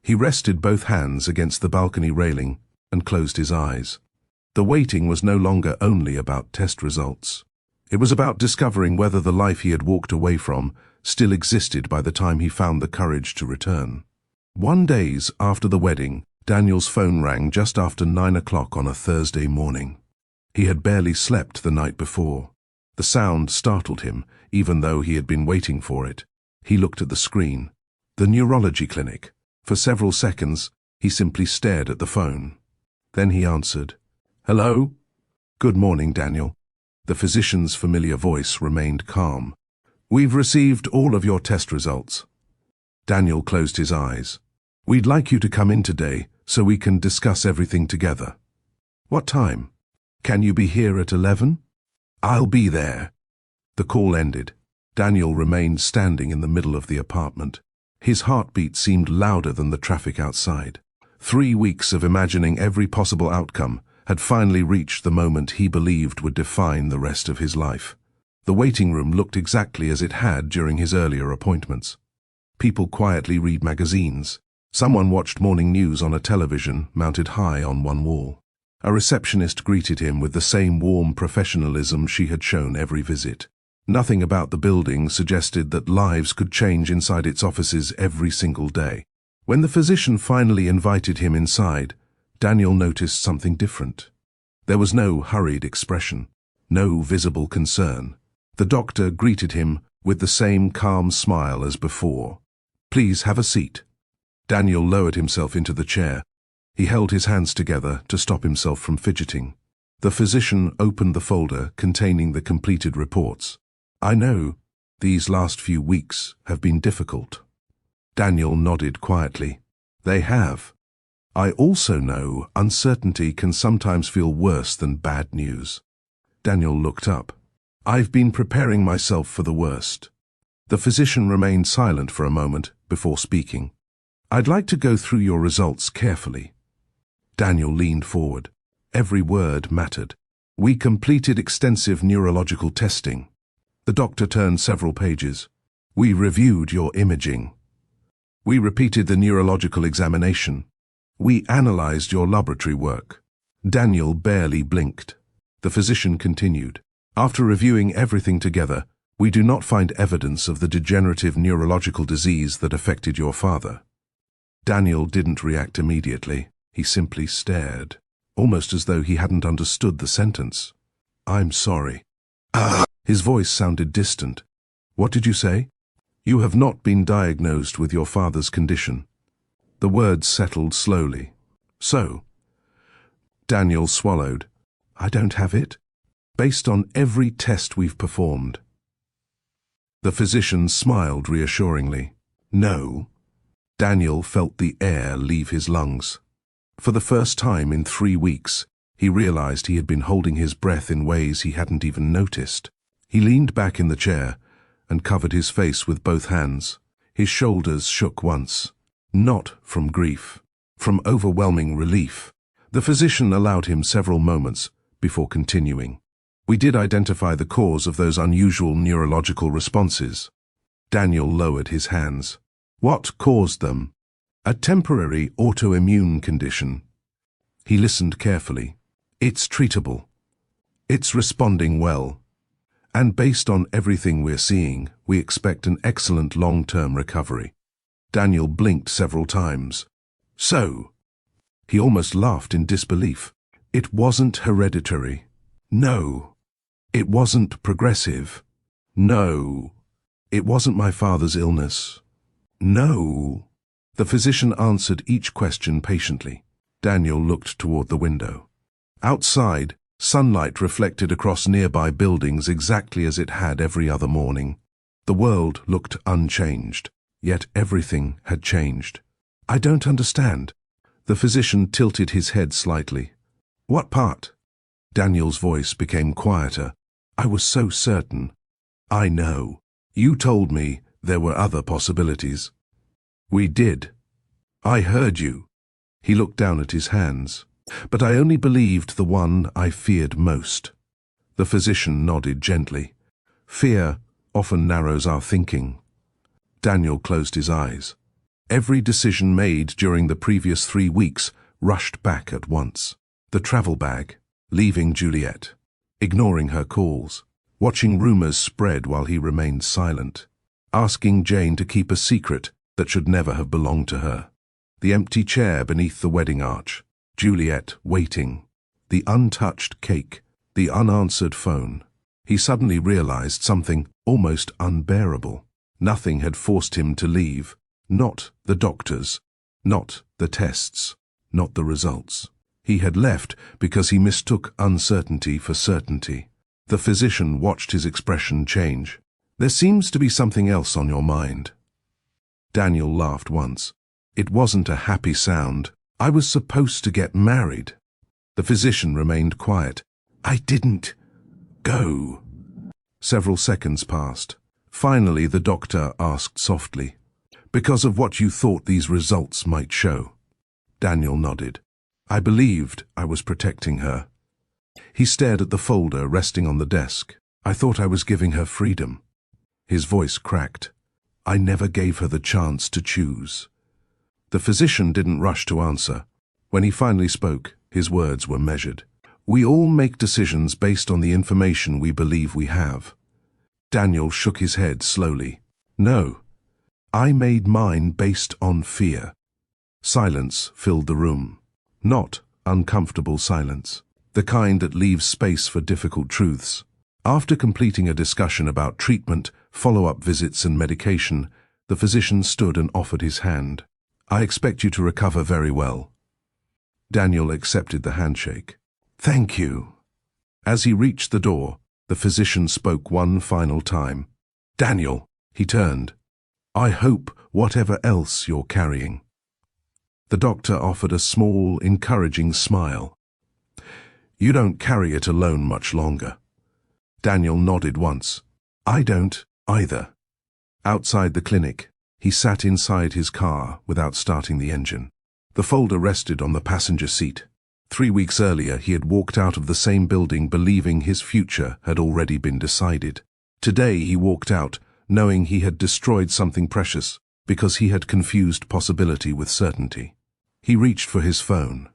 He rested both hands against the balcony railing and closed his eyes. The waiting was no longer only about test results. It was about discovering whether the life he had walked away from still existed by the time he found the courage to return. 1 day after the wedding, Daniel's phone rang just after 9 o'clock on a Thursday morning. He had barely slept the night before. The sound startled him, even though he had been waiting for it. He looked at the screen. The neurology clinic. For several seconds, he simply stared at the phone. Then he answered. Hello? Good morning, Daniel. The physician's familiar voice remained calm. We've received all of your test results. Daniel closed his eyes. We'd like you to come in today so we can discuss everything together. What time? Can you be here at 11? I'll be there. The call ended. Daniel remained standing in the middle of the apartment. His heartbeat seemed louder than the traffic outside. 3 weeks of imagining every possible outcome had finally reached the moment he believed would define the rest of his life. The waiting room looked exactly as it had during his earlier appointments. People quietly read magazines. Someone watched morning news on a television mounted high on one wall. A receptionist greeted him with the same warm professionalism she had shown every visit. Nothing about the building suggested that lives could change inside its offices every single day. When the physician finally invited him inside, Daniel noticed something different. There was no hurried expression, no visible concern. The doctor greeted him with the same calm smile as before. Please have a seat. Daniel lowered himself into the chair. He held his hands together to stop himself from fidgeting. The physician opened the folder containing the completed reports. I know these last few weeks have been difficult. Daniel nodded quietly. They have. I also know uncertainty can sometimes feel worse than bad news. Daniel looked up. I've been preparing myself for the worst. The physician remained silent for a moment before speaking. I'd like to go through your results carefully. Daniel leaned forward. Every word mattered. We completed extensive neurological testing. The doctor turned several pages. We reviewed your imaging. We repeated the neurological examination. We analyzed your laboratory work. Daniel barely blinked. The physician continued. After reviewing everything together, we do not find evidence of the degenerative neurological disease that affected your father. Daniel didn't react immediately. He simply stared, almost as though he hadn't understood the sentence. I'm sorry. His voice sounded distant. What did you say? You have not been diagnosed with your father's condition. The words settled slowly. So? Daniel swallowed. I don't have it. Based on every test we've performed. The physician smiled reassuringly. No. Daniel felt the air leave his lungs. For the first time in 3 weeks, he realized he had been holding his breath in ways he hadn't even noticed. He leaned back in the chair and covered his face with both hands. His shoulders shook once. Not from grief, from overwhelming relief. The physician allowed him several moments before continuing. We did identify the cause of those unusual neurological responses. Daniel lowered his hands. What caused them? A temporary autoimmune condition. He listened carefully. It's treatable. It's responding well. And based on everything we're seeing, we expect an excellent long-term recovery. Daniel blinked several times. So? He almost laughed in disbelief. It wasn't hereditary. No. It wasn't progressive. No. It wasn't my father's illness. No. The physician answered each question patiently. Daniel looked toward the window. Outside, sunlight reflected across nearby buildings exactly as it had every other morning. The world looked unchanged, yet everything had changed. I don't understand. The physician tilted his head slightly. What part? Daniel's voice became quieter. I was so certain. I know. You told me there were other possibilities. We did. I heard you. He looked down at his hands. But I only believed the one I feared most. The physician nodded gently. Fear often narrows our thinking. Daniel closed his eyes. Every decision made during the previous 3 weeks rushed back at once. The travel bag, leaving Juliet, ignoring her calls, watching rumors spread while he remained silent, asking Jane to keep a secret that should never have belonged to her, the empty chair beneath the wedding arch, Juliet waiting, the untouched cake, the unanswered phone. He suddenly realized something almost unbearable. Nothing had forced him to leave. Not the doctors, not the tests, not the results. He had left because he mistook uncertainty for certainty. The physician watched his expression change. There seems to be something else on your mind. Daniel laughed once. It wasn't a happy sound. I was supposed to get married. The physician remained quiet. I didn't go. Several seconds passed. Finally, the doctor asked softly, because of what you thought these results might show. Daniel nodded. I believed I was protecting her. He stared at the folder resting on the desk. I thought I was giving her freedom. His voice cracked. I never gave her the chance to choose. The physician didn't rush to answer. When he finally spoke, his words were measured. We all make decisions based on the information we believe we have. Daniel shook his head slowly. No. I made mine based on fear. Silence filled the room. Not uncomfortable silence. The kind that leaves space for difficult truths. After completing a discussion about treatment, follow-up visits and medication, the physician stood and offered his hand. I expect you to recover very well. Daniel accepted the handshake. Thank you. As he reached the door, the physician spoke one final time. Daniel, he turned. I hope whatever else you're carrying. The doctor offered a small, encouraging smile. You don't carry it alone much longer. Daniel nodded once. I don't, either. Outside the clinic, he sat inside his car without starting the engine. The folder rested on the passenger seat. 3 weeks earlier, he had walked out of the same building believing his future had already been decided. Today he walked out knowing he had destroyed something precious because he had confused possibility with certainty. He reached for his phone.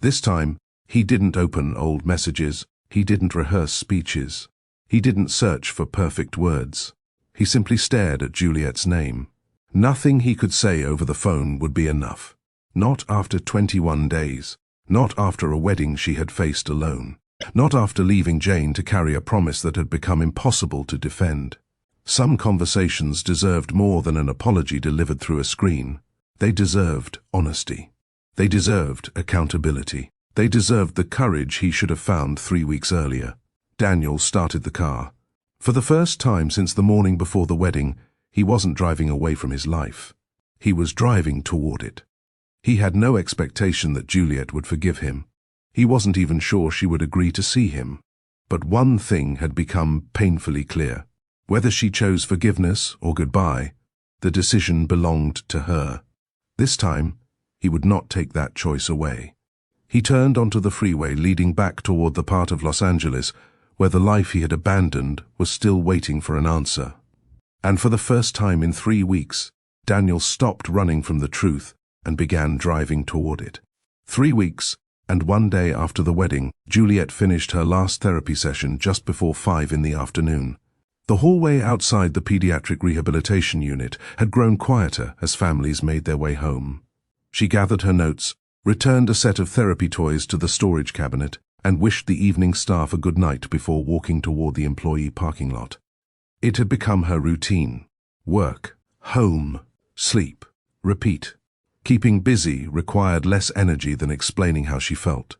This time, he didn't open old messages, he didn't rehearse speeches, he didn't search for perfect words. He simply stared at Juliet's name. Nothing he could say over the phone would be enough. Not after 21 days. Not after a wedding she had faced alone. Not after leaving Jane to carry a promise that had become impossible to defend. Some conversations deserved more than an apology delivered through a screen. They deserved honesty. They deserved accountability. They deserved the courage he should have found 3 weeks earlier. Daniel started the car. For the first time since the morning before the wedding, he wasn't driving away from his life. He was driving toward it. He had no expectation that Juliet would forgive him. He wasn't even sure she would agree to see him. But one thing had become painfully clear. Whether she chose forgiveness or goodbye, the decision belonged to her. This time, he would not take that choice away. He turned onto the freeway leading back toward the part of Los Angeles where the life he had abandoned was still waiting for an answer. And for the first time in 3 weeks, Daniel stopped running from the truth and began driving toward it. 3 weeks, and 1 day after the wedding, Juliet finished her last therapy session just before 5 in the afternoon. The hallway outside the pediatric rehabilitation unit had grown quieter as families made their way home. She gathered her notes, returned a set of therapy toys to the storage cabinet, and wished the evening staff a good night before walking toward the employee parking lot. It had become her routine. Work, home, sleep, repeat. Keeping busy required less energy than explaining how she felt.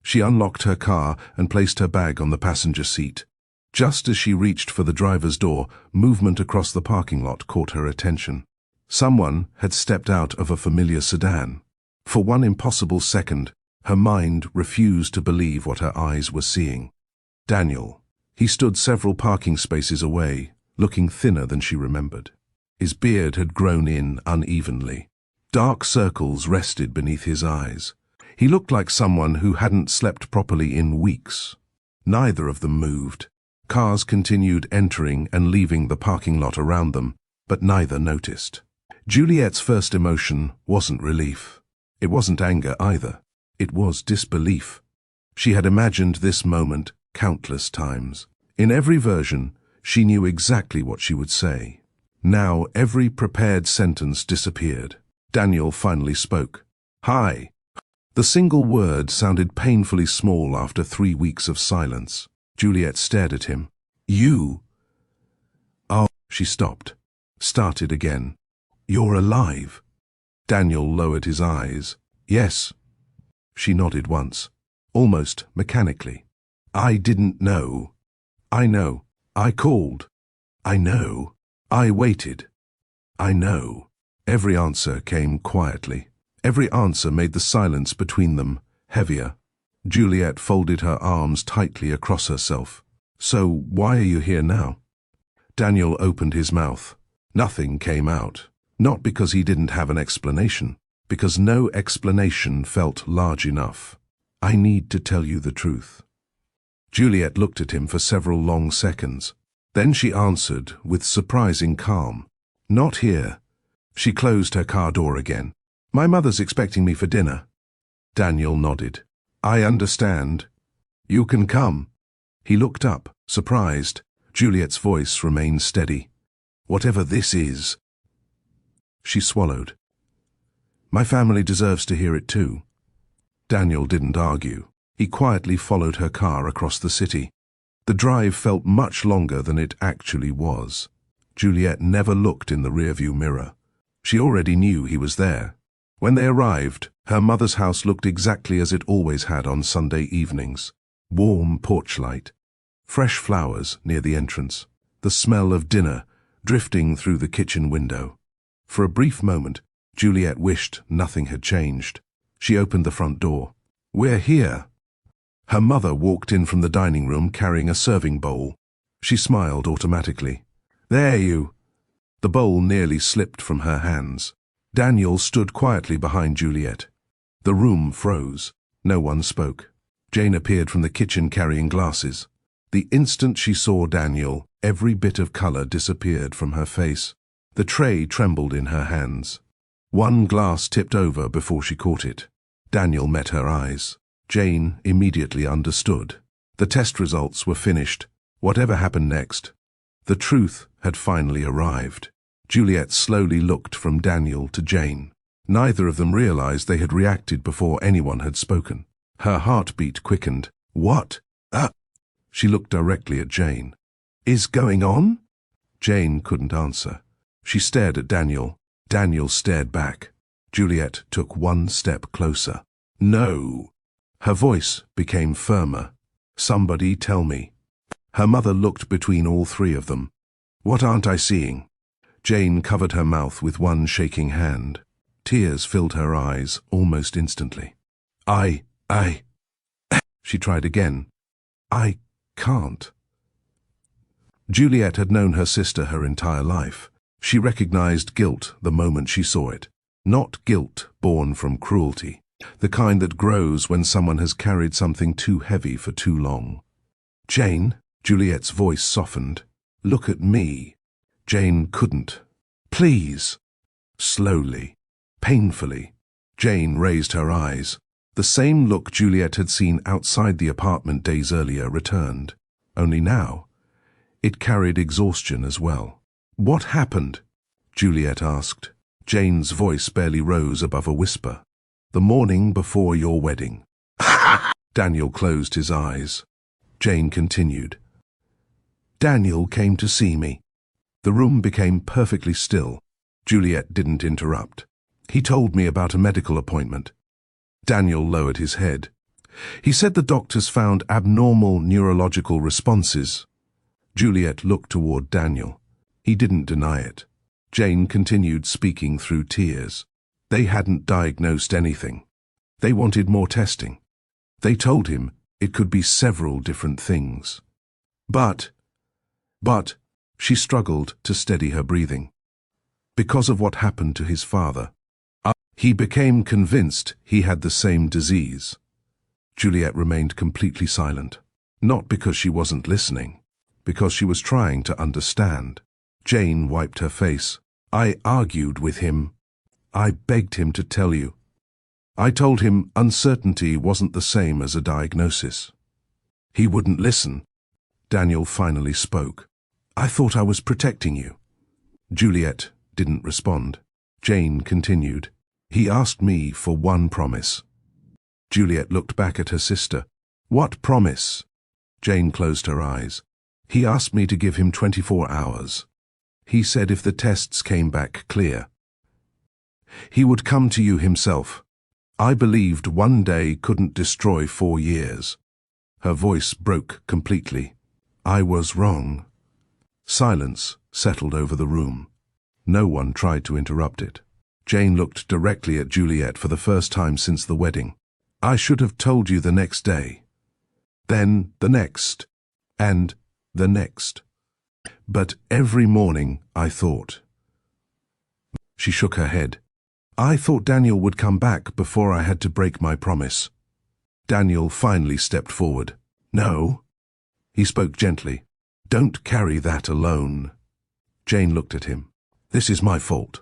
She unlocked her car and placed her bag on the passenger seat. Just as she reached for the driver's door, movement across the parking lot caught her attention. Someone had stepped out of a familiar sedan. For one impossible second, her mind refused to believe what her eyes were seeing. Daniel. He stood several parking spaces away, looking thinner than she remembered. His beard had grown in unevenly. Dark circles rested beneath his eyes. He looked like someone who hadn't slept properly in weeks. Neither of them moved. Cars continued entering and leaving the parking lot around them, but neither noticed. Juliet's first emotion wasn't relief. It wasn't anger either. It was disbelief. She had imagined this moment countless times. In every version, she knew exactly what she would say. Now every prepared sentence disappeared. Daniel finally spoke. Hi. The single word sounded painfully small after 3 weeks of silence. Juliet stared at him. You. Oh, she stopped. Started again. You're alive. Daniel lowered his eyes. Yes. She nodded once, almost mechanically. I didn't know. I know. I called. I know. I waited. I know. Every answer came quietly. Every answer made the silence between them heavier. Juliet folded her arms tightly across herself. So why are you here now? Daniel opened his mouth. Nothing came out. Not because he didn't have an explanation, because no explanation felt large enough. I need to tell you the truth. Juliet looked at him for several long seconds. Then she answered with surprising calm. Not here. She closed her car door again. My mother's expecting me for dinner. Daniel nodded. I understand. You can come. He looked up, surprised. Juliet's voice remained steady. Whatever this is. She swallowed. My family deserves to hear it too. Daniel didn't argue. He quietly followed her car across the city. The drive felt much longer than it actually was. Juliet never looked in the rearview mirror. She already knew he was there. When they arrived, her mother's house looked exactly as it always had on Sunday evenings. Warm porch light, fresh flowers near the entrance, the smell of dinner drifting through the kitchen window. For a brief moment, Juliet wished nothing had changed. She opened the front door. "We're here." Her mother walked in from the dining room carrying a serving bowl. She smiled automatically. "There you." The bowl nearly slipped from her hands. Daniel stood quietly behind Juliet. The room froze. No one spoke. Jane appeared from the kitchen carrying glasses. The instant she saw Daniel, every bit of color disappeared from her face. The tray trembled in her hands. One glass tipped over before she caught it. Daniel met her eyes. Jane immediately understood. The test results were finished. Whatever happened next, the truth had finally arrived. Juliet slowly looked from Daniel to Jane. Neither of them realized they had reacted before anyone had spoken. Her heartbeat quickened. "What? She looked directly at Jane. "Is going on?" Jane couldn't answer. She stared at Daniel. Daniel stared back. Juliet took one step closer. "No." Her voice became firmer. "Somebody tell me." Her mother looked between all three of them. "What aren't I seeing?" Jane covered her mouth with one shaking hand. Tears filled her eyes almost instantly. I... She tried again. "I can't." Juliet had known her sister her entire life. She recognized guilt the moment she saw it. Not guilt born from cruelty, the kind that grows when someone has carried something too heavy for too long. "Jane," Juliet's voice softened. "Look at me." Jane couldn't. "Please." Slowly, painfully, Jane raised her eyes. The same look Juliet had seen outside the apartment days earlier returned. Only now, it carried exhaustion as well. "What happened?" Juliet asked. Jane's voice barely rose above a whisper. "The morning before your wedding." Daniel closed his eyes. Jane continued. "Daniel came to see me." The room became perfectly still. Juliet didn't interrupt. "He told me about a medical appointment." Daniel lowered his head. "He said the doctors found abnormal neurological responses." Juliet looked toward Daniel. He didn't deny it. Jane continued speaking through tears. "They hadn't diagnosed anything. They wanted more testing. They told him it could be several different things. But, she struggled to steady her breathing. "Because of what happened to his father. He became convinced he had the same disease." Juliet remained completely silent. Not because she wasn't listening, because she was trying to understand. Jane wiped her face. "I argued with him. I begged him to tell you. I told him uncertainty wasn't the same as a diagnosis. He wouldn't listen." Daniel finally spoke. "I thought I was protecting you." Juliet didn't respond. Jane continued. "He asked me for one promise." Juliet looked back at her sister. "What promise?" Jane closed her eyes. "He asked me to give him 24 hours. He said if the tests came back clear, he would come to you himself. I believed one day couldn't destroy 4 years." Her voice broke completely. "I was wrong." Silence settled over the room. No one tried to interrupt it. Jane looked directly at Juliet for the first time since the wedding. "I should have told you the next day. Then the next. And the next. But every morning I thought." She shook her head. "I thought Daniel would come back before I had to break my promise." Daniel finally stepped forward. "No." He spoke gently. "Don't carry that alone." Jane looked at him. "This is my fault."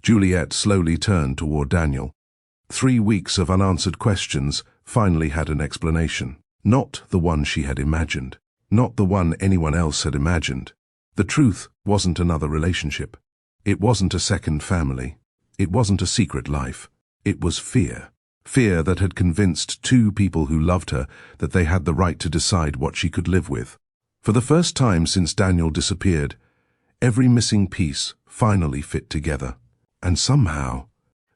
Juliet slowly turned toward Daniel. 3 weeks of unanswered questions finally had an explanation. Not the one she had imagined. Not the one anyone else had imagined. The truth wasn't another relationship. It wasn't a second family. It wasn't a secret life. It was fear. Fear that had convinced 2 people who loved her that they had the right to decide what she could live with. For the first time since Daniel disappeared, every missing piece finally fit together. And somehow,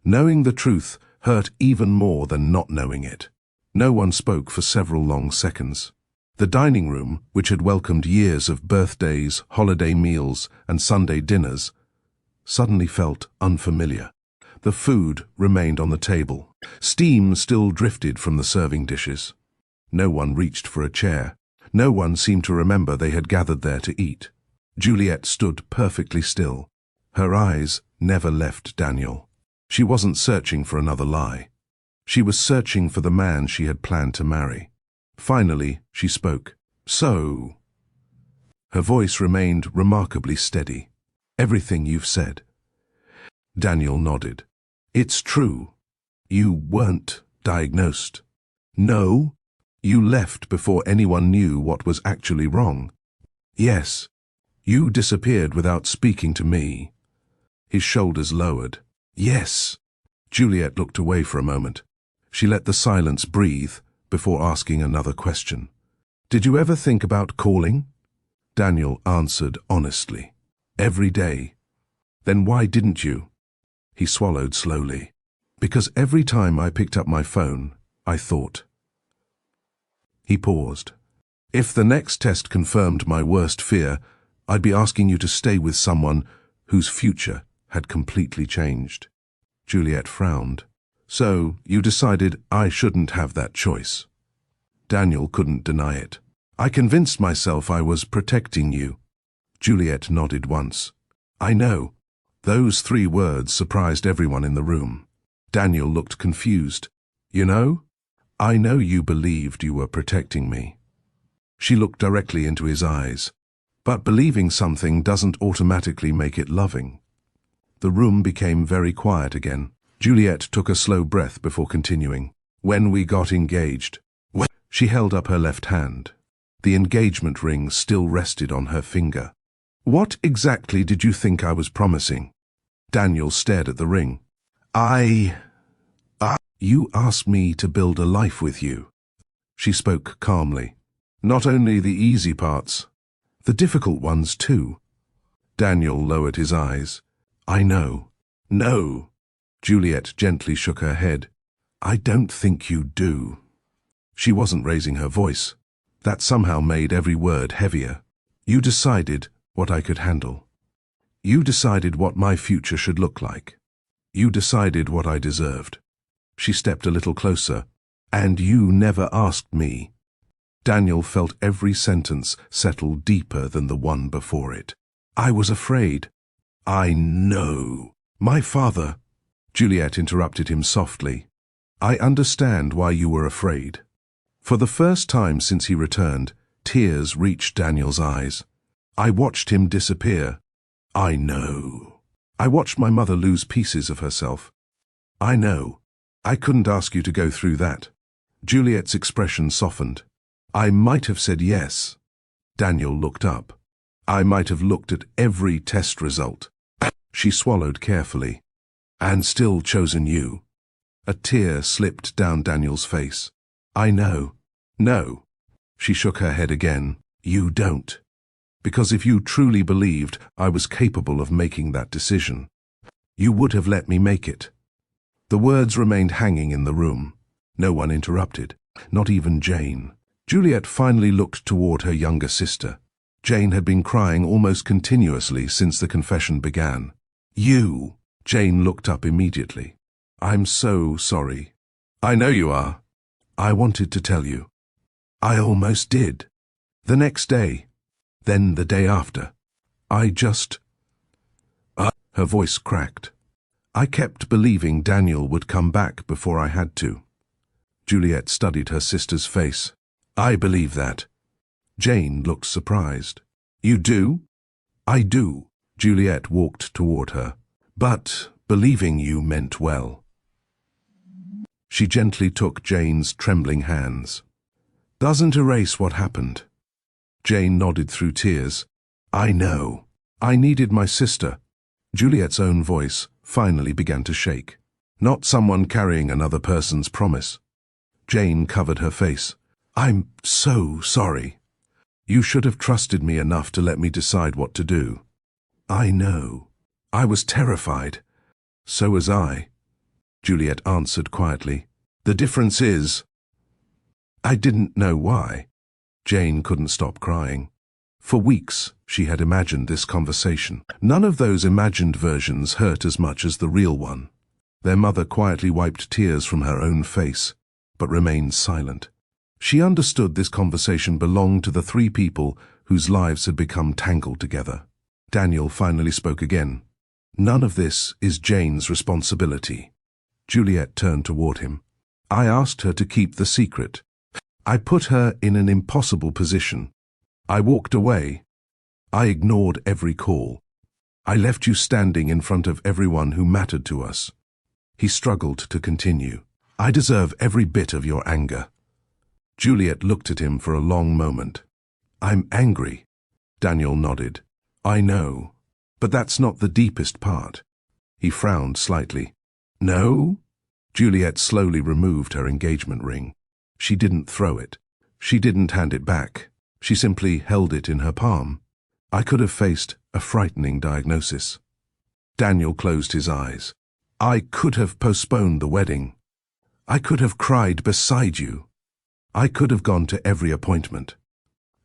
knowing the truth hurt even more than not knowing it. No one spoke for several long seconds. The dining room, which had welcomed years of birthdays, holiday meals, and Sunday dinners, suddenly felt unfamiliar. The food remained on the table. Steam still drifted from the serving dishes. No one reached for a chair. No one seemed to remember they had gathered there to eat. Juliet stood perfectly still. Her eyes never left Daniel. She wasn't searching for another lie. She was searching for the man she had planned to marry. Finally, she spoke. "So..." Her voice remained remarkably steady. "Everything you've said." Daniel nodded. "It's true. You weren't diagnosed." "No. You left before anyone knew what was actually wrong." "Yes. You disappeared without speaking to me." His shoulders lowered. "Yes." Juliet looked away for a moment. She let the silence breathe before asking another question. "Did you ever think about calling?" Daniel answered honestly. "Every day." "Then why didn't you?" He swallowed slowly. "Because every time I picked up my phone, I thought." He paused. "If the next test confirmed my worst fear, I'd be asking you to stay with someone whose future had completely changed." Juliet frowned. "So, you decided I shouldn't have that choice?" Daniel couldn't deny it. "I convinced myself I was protecting you." Juliet nodded once. "I know." Those 3 words surprised everyone in the room. Daniel looked confused. "You know? I know you believed you were protecting me." She looked directly into his eyes. "But believing something doesn't automatically make it loving." The room became very quiet again. Juliet took a slow breath before continuing. "When we got engaged..." She held up her left hand. The engagement ring still rested on her finger. "What exactly did you think I was promising?" Daniel stared at the ring. You asked me to build a life with you." She spoke calmly. "Not only the easy parts, the difficult ones too." Daniel lowered his eyes. "I know." "No." Juliet gently shook her head. "I don't think you do." She wasn't raising her voice. That somehow made every word heavier. "You decided what I could handle. You decided what my future should look like. You decided what I deserved." She stepped a little closer. "And you never asked me." Daniel felt every sentence settle deeper than the one before it. "I was afraid." "I know. My father..." Juliet interrupted him softly. "I understand why you were afraid." For the first time since he returned, tears reached Daniel's eyes. "I watched him disappear." "I know." "I watched my mother lose pieces of herself." "I know. I couldn't ask you to go through that." Juliet's expression softened. "I might have said yes." Daniel looked up. "I might have looked at every test result." She swallowed carefully. "And still chosen you." A tear slipped down Daniel's face. "I know." "No." She shook her head again. "You don't. Because if you truly believed I was capable of making that decision, you would have let me make it." The words remained hanging in the room. No one interrupted, not even Jane. Juliet finally looked toward her younger sister. Jane had been crying almost continuously since the confession began. "You..." Jane looked up immediately. "I'm so sorry." "I know you are." "I wanted to tell you." "I almost did." "The next day. Then the day after. I just..." Her voice cracked. "I kept believing Daniel would come back before I had to." Juliet studied her sister's face. "I believe that." Jane looked surprised. "You do?" "I do." Juliet walked toward her. "But believing you meant well." She gently took Jane's trembling hands. "Doesn't erase what happened." Jane nodded through tears. "I know. I needed my sister." Juliet's own voice finally began to shake. "Not someone carrying another person's promise." Jane covered her face. "I'm so sorry. You should have trusted me enough to let me decide what to do." "I know. I was terrified." "So was I." Juliet answered quietly. "The difference is..." "I didn't know why." Jane couldn't stop crying. For weeks, she had imagined this conversation. None of those imagined versions hurt as much as the real one. Their mother quietly wiped tears from her own face, but remained silent. She understood this conversation belonged to the three people whose lives had become tangled together. Daniel finally spoke again. "None of this is Jane's responsibility." Juliet turned toward him. "I asked her to keep the secret. I put her in an impossible position. I walked away. I ignored every call. I left you standing in front of everyone who mattered to us." He struggled to continue. "I deserve every bit of your anger." Juliet looked at him for a long moment. "I'm angry." Daniel nodded. "I know, but that's not the deepest part." He frowned slightly. "No?" Juliet slowly removed her engagement ring. She didn't throw it. She didn't hand it back. She simply held it in her palm. "I could have faced a frightening diagnosis." Daniel closed his eyes. "I could have postponed the wedding. I could have cried beside you. I could have gone to every appointment.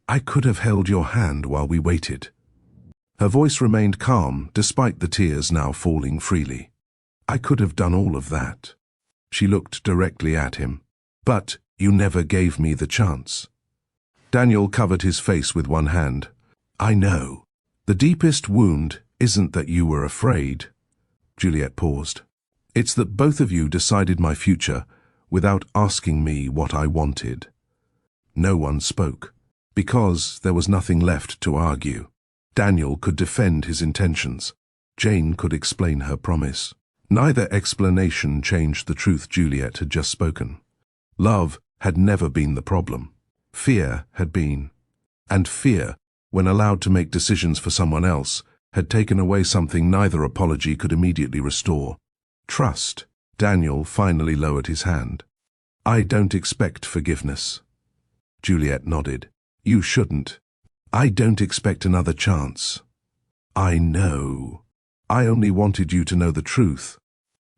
I could have held your hand while we waited." Her voice remained calm despite the tears now falling freely. "I could have done all of that." She looked directly at him. "But you never gave me the chance." Daniel covered his face with one hand. "I know. The deepest wound isn't that you were afraid." Juliet paused. "It's that both of you decided my future without asking me what I wanted." No one spoke, because there was nothing left to argue. Daniel could defend his intentions. Jane could explain her promise. Neither explanation changed the truth Juliet had just spoken. Love had never been the problem. Fear had been. And fear, when allowed to make decisions for someone else, had taken away something neither apology could immediately restore: trust. Daniel finally lowered his hand. "I don't expect forgiveness." Juliet nodded. "You shouldn't. I don't expect another chance." "I know. I only wanted you to know the truth."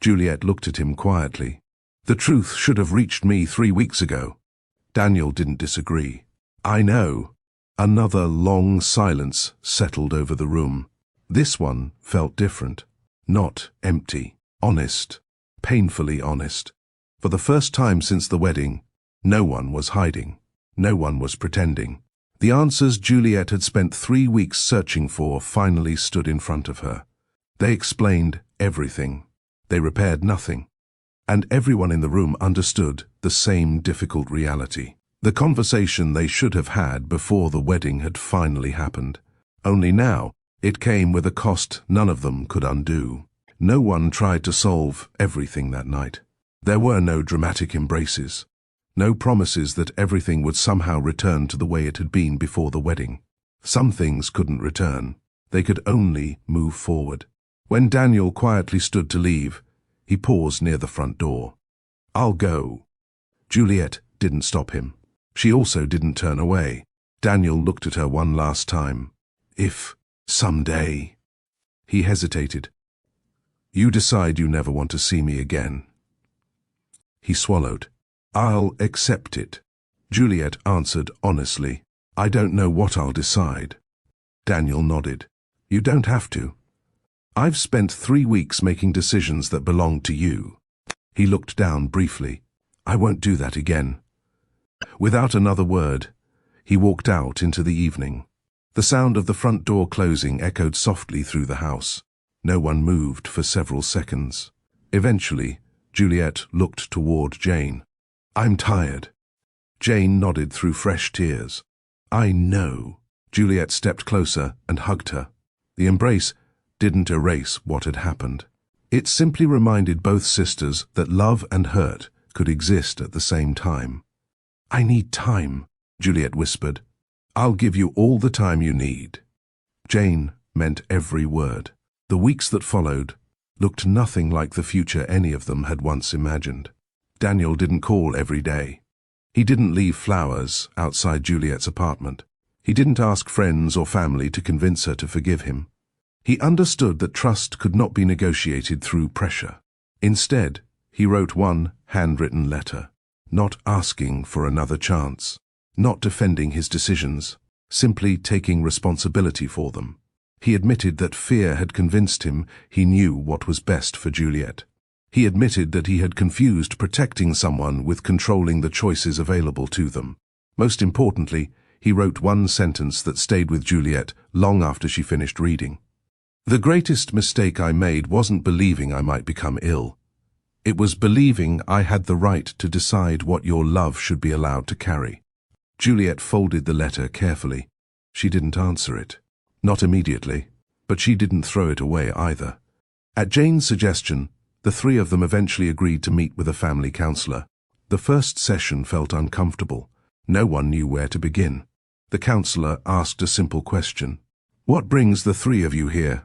Juliet looked at him quietly. "The truth should have reached me 3 weeks ago." Daniel didn't disagree. "I know." Another long silence settled over the room. This one felt different. Not empty. Honest. Painfully honest. For the first time since the wedding, no one was hiding. No one was pretending. The answers Juliet had spent 3 weeks searching for finally stood in front of her. They explained everything. They repaired nothing. And everyone in the room understood the same difficult reality. The conversation they should have had before the wedding had finally happened. Only now, it came with a cost none of them could undo. No one tried to solve everything that night. There were no dramatic embraces. No promises that everything would somehow return to the way it had been before the wedding. Some things couldn't return. They could only move forward. When Daniel quietly stood to leave, he paused near the front door. "I'll go." Juliet didn't stop him. She also didn't turn away. Daniel looked at her one last time. "If someday..." He hesitated. "You decide you never want to see me again." He swallowed. "I'll accept it." Juliet answered honestly. "I don't know what I'll decide." Daniel nodded. "You don't have to. I've spent 3 weeks making decisions that belong to you." He looked down briefly. "I won't do that again." Without another word, he walked out into the evening. The sound of the front door closing echoed softly through the house. No one moved for several seconds. Eventually, Juliet looked toward Jane. "I'm tired." Jane nodded through fresh tears. "I know." Juliet stepped closer and hugged her. The embrace didn't erase what had happened. It simply reminded both sisters that love and hurt could exist at the same time. "I need time," Juliet whispered. "I'll give you all the time you need." Jane meant every word. The weeks that followed looked nothing like the future any of them had once imagined. Daniel didn't call every day. He didn't leave flowers outside Juliet's apartment. He didn't ask friends or family to convince her to forgive him. He understood that trust could not be negotiated through pressure. Instead, he wrote one handwritten letter, not asking for another chance, not defending his decisions, simply taking responsibility for them. He admitted that fear had convinced him he knew what was best for Juliet. He admitted that he had confused protecting someone with controlling the choices available to them. Most importantly, he wrote one sentence that stayed with Juliet long after she finished reading. "The greatest mistake I made wasn't believing I might become ill. It was believing I had the right to decide what your love should be allowed to carry." Juliet folded the letter carefully. She didn't answer it. Not immediately, but she didn't throw it away either. At Jane's suggestion, the three of them eventually agreed to meet with a family counselor. The first session felt uncomfortable. No one knew where to begin. The counselor asked a simple question. "What brings the three of you here?"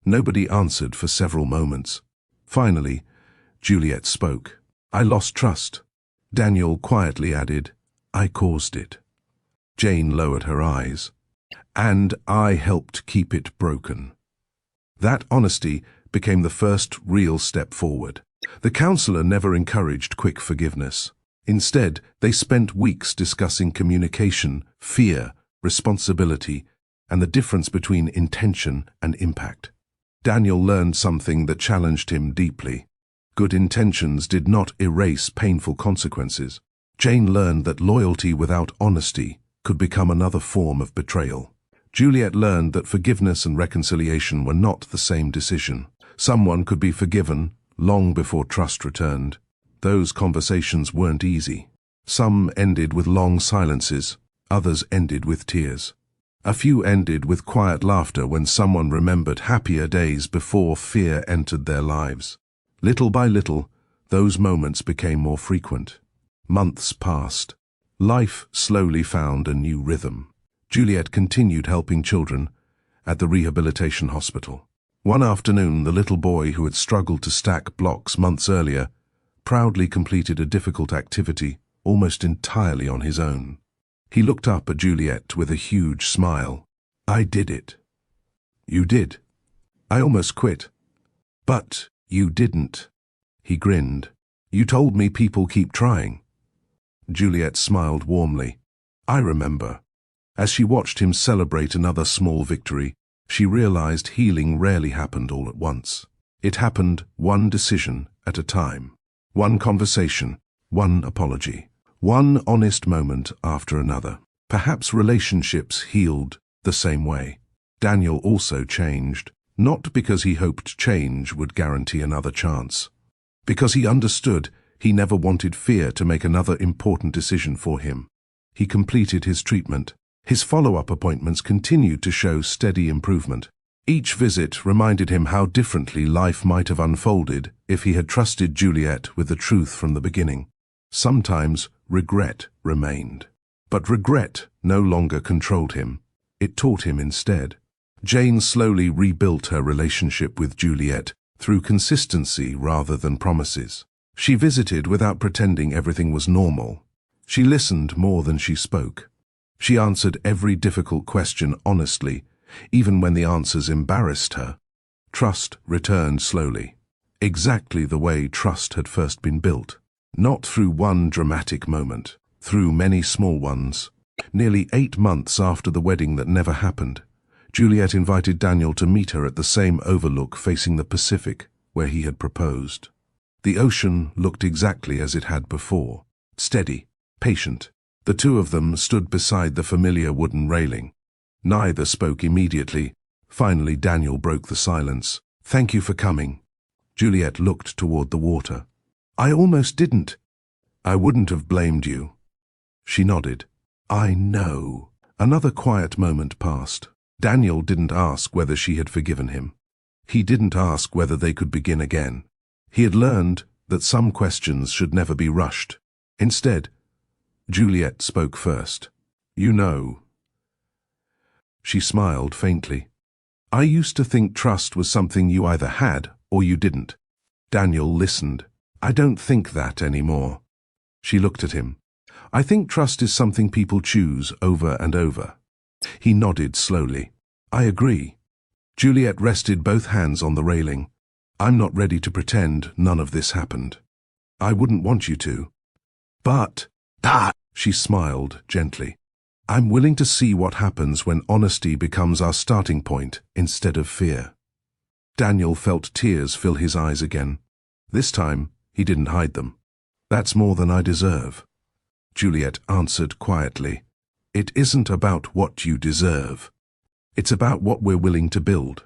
Nobody answered for several moments. Finally, Juliet spoke. "I lost trust." Daniel quietly added, "I caused it." Jane lowered her eyes. "And I helped keep it broken." That honesty became the first real step forward. The counselor never encouraged quick forgiveness. Instead, they spent weeks discussing communication, fear, responsibility, and the difference between intention and impact. Daniel learned something that challenged him deeply. Good intentions did not erase painful consequences. Jane learned that loyalty without honesty could become another form of betrayal. Juliet learned that forgiveness and reconciliation were not the same decision. Someone could be forgiven long before trust returned. Those conversations weren't easy. Some ended with long silences, others ended with tears. A few ended with quiet laughter when someone remembered happier days before fear entered their lives. Little by little, those moments became more frequent. Months passed. Life slowly found a new rhythm. Juliet continued helping children at the rehabilitation hospital. One afternoon, the little boy who had struggled to stack blocks months earlier proudly completed a difficult activity almost entirely on his own. He looked up at Juliet with a huge smile. "I did it." "You did. I almost quit." "But you didn't." He grinned. "You told me people keep trying." Juliet smiled warmly. "I remember." As she watched him celebrate another small victory, she realized healing rarely happened all at once. It happened one decision at a time. One conversation, one apology, one honest moment after another. Perhaps relationships healed the same way. Daniel also changed, not because he hoped change would guarantee another chance. Because he understood he never wanted fear to make another important decision for him. He completed his treatment. His follow-up appointments continued to show steady improvement. Each visit reminded him how differently life might have unfolded if he had trusted Juliet with the truth from the beginning. Sometimes regret remained. But regret no longer controlled him. It taught him instead. Jane slowly rebuilt her relationship with Juliet through consistency rather than promises. She visited without pretending everything was normal. She listened more than she spoke. She answered every difficult question honestly, even when the answers embarrassed her. Trust returned slowly, exactly the way trust had first been built. Not through one dramatic moment, through many small ones. Nearly 8 months after the wedding that never happened, Juliet invited Daniel to meet her at the same overlook facing the Pacific where he had proposed. The ocean looked exactly as it had before, steady, patient. The two of them stood beside the familiar wooden railing. Neither spoke immediately. Finally, Daniel broke the silence. "Thank you for coming." Juliet looked toward the water. "I almost didn't." "I wouldn't have blamed you." She nodded. "I know." Another quiet moment passed. Daniel didn't ask whether she had forgiven him. He didn't ask whether they could begin again. He had learned that some questions should never be rushed. Instead, Juliet spoke first. "You know." She smiled faintly. "I used to think trust was something you either had or you didn't." Daniel listened. "I don't think that anymore." She looked at him. "I think trust is something people choose over and over." He nodded slowly. "I agree." Juliet rested both hands on the railing. "I'm not ready to pretend none of this happened. I wouldn't want you to." "But that," she smiled gently. "I'm willing to see what happens when honesty becomes our starting point instead of fear." Daniel felt tears fill his eyes again. This time, he didn't hide them. "That's more than I deserve," Juliet answered quietly. "It isn't about what you deserve. It's about what we're willing to build."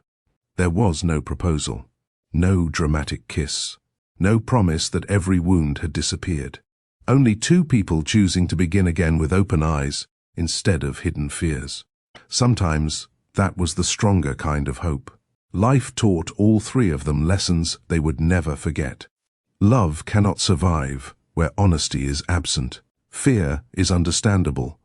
There was no proposal, no dramatic kiss, no promise that every wound had disappeared. Only two people choosing to begin again with open eyes instead of hidden fears. Sometimes that was the stronger kind of hope. Life taught all three of them lessons they would never forget. Love cannot survive where honesty is absent. Fear is understandable,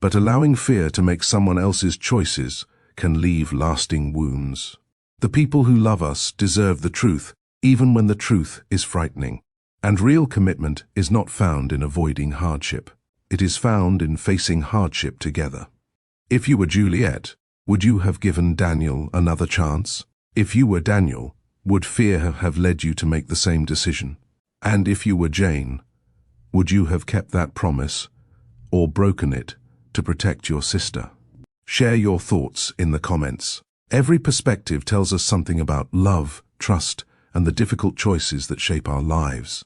but allowing fear to make someone else's choices can leave lasting wounds. The people who love us deserve the truth, even when the truth is frightening. And real commitment is not found in avoiding hardship. It is found in facing hardship together. If you were Juliet, would you have given Daniel another chance? If you were Daniel, would fear have led you to make the same decision? And if you were Jane, would you have kept that promise or broken it to protect your sister? Share your thoughts in the comments. Every perspective tells us something about love, trust, and the difficult choices that shape our lives.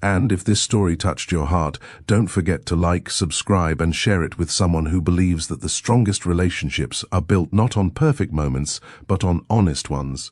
And if this story touched your heart, don't forget to like, subscribe, and share it with someone who believes that the strongest relationships are built not on perfect moments, but on honest ones.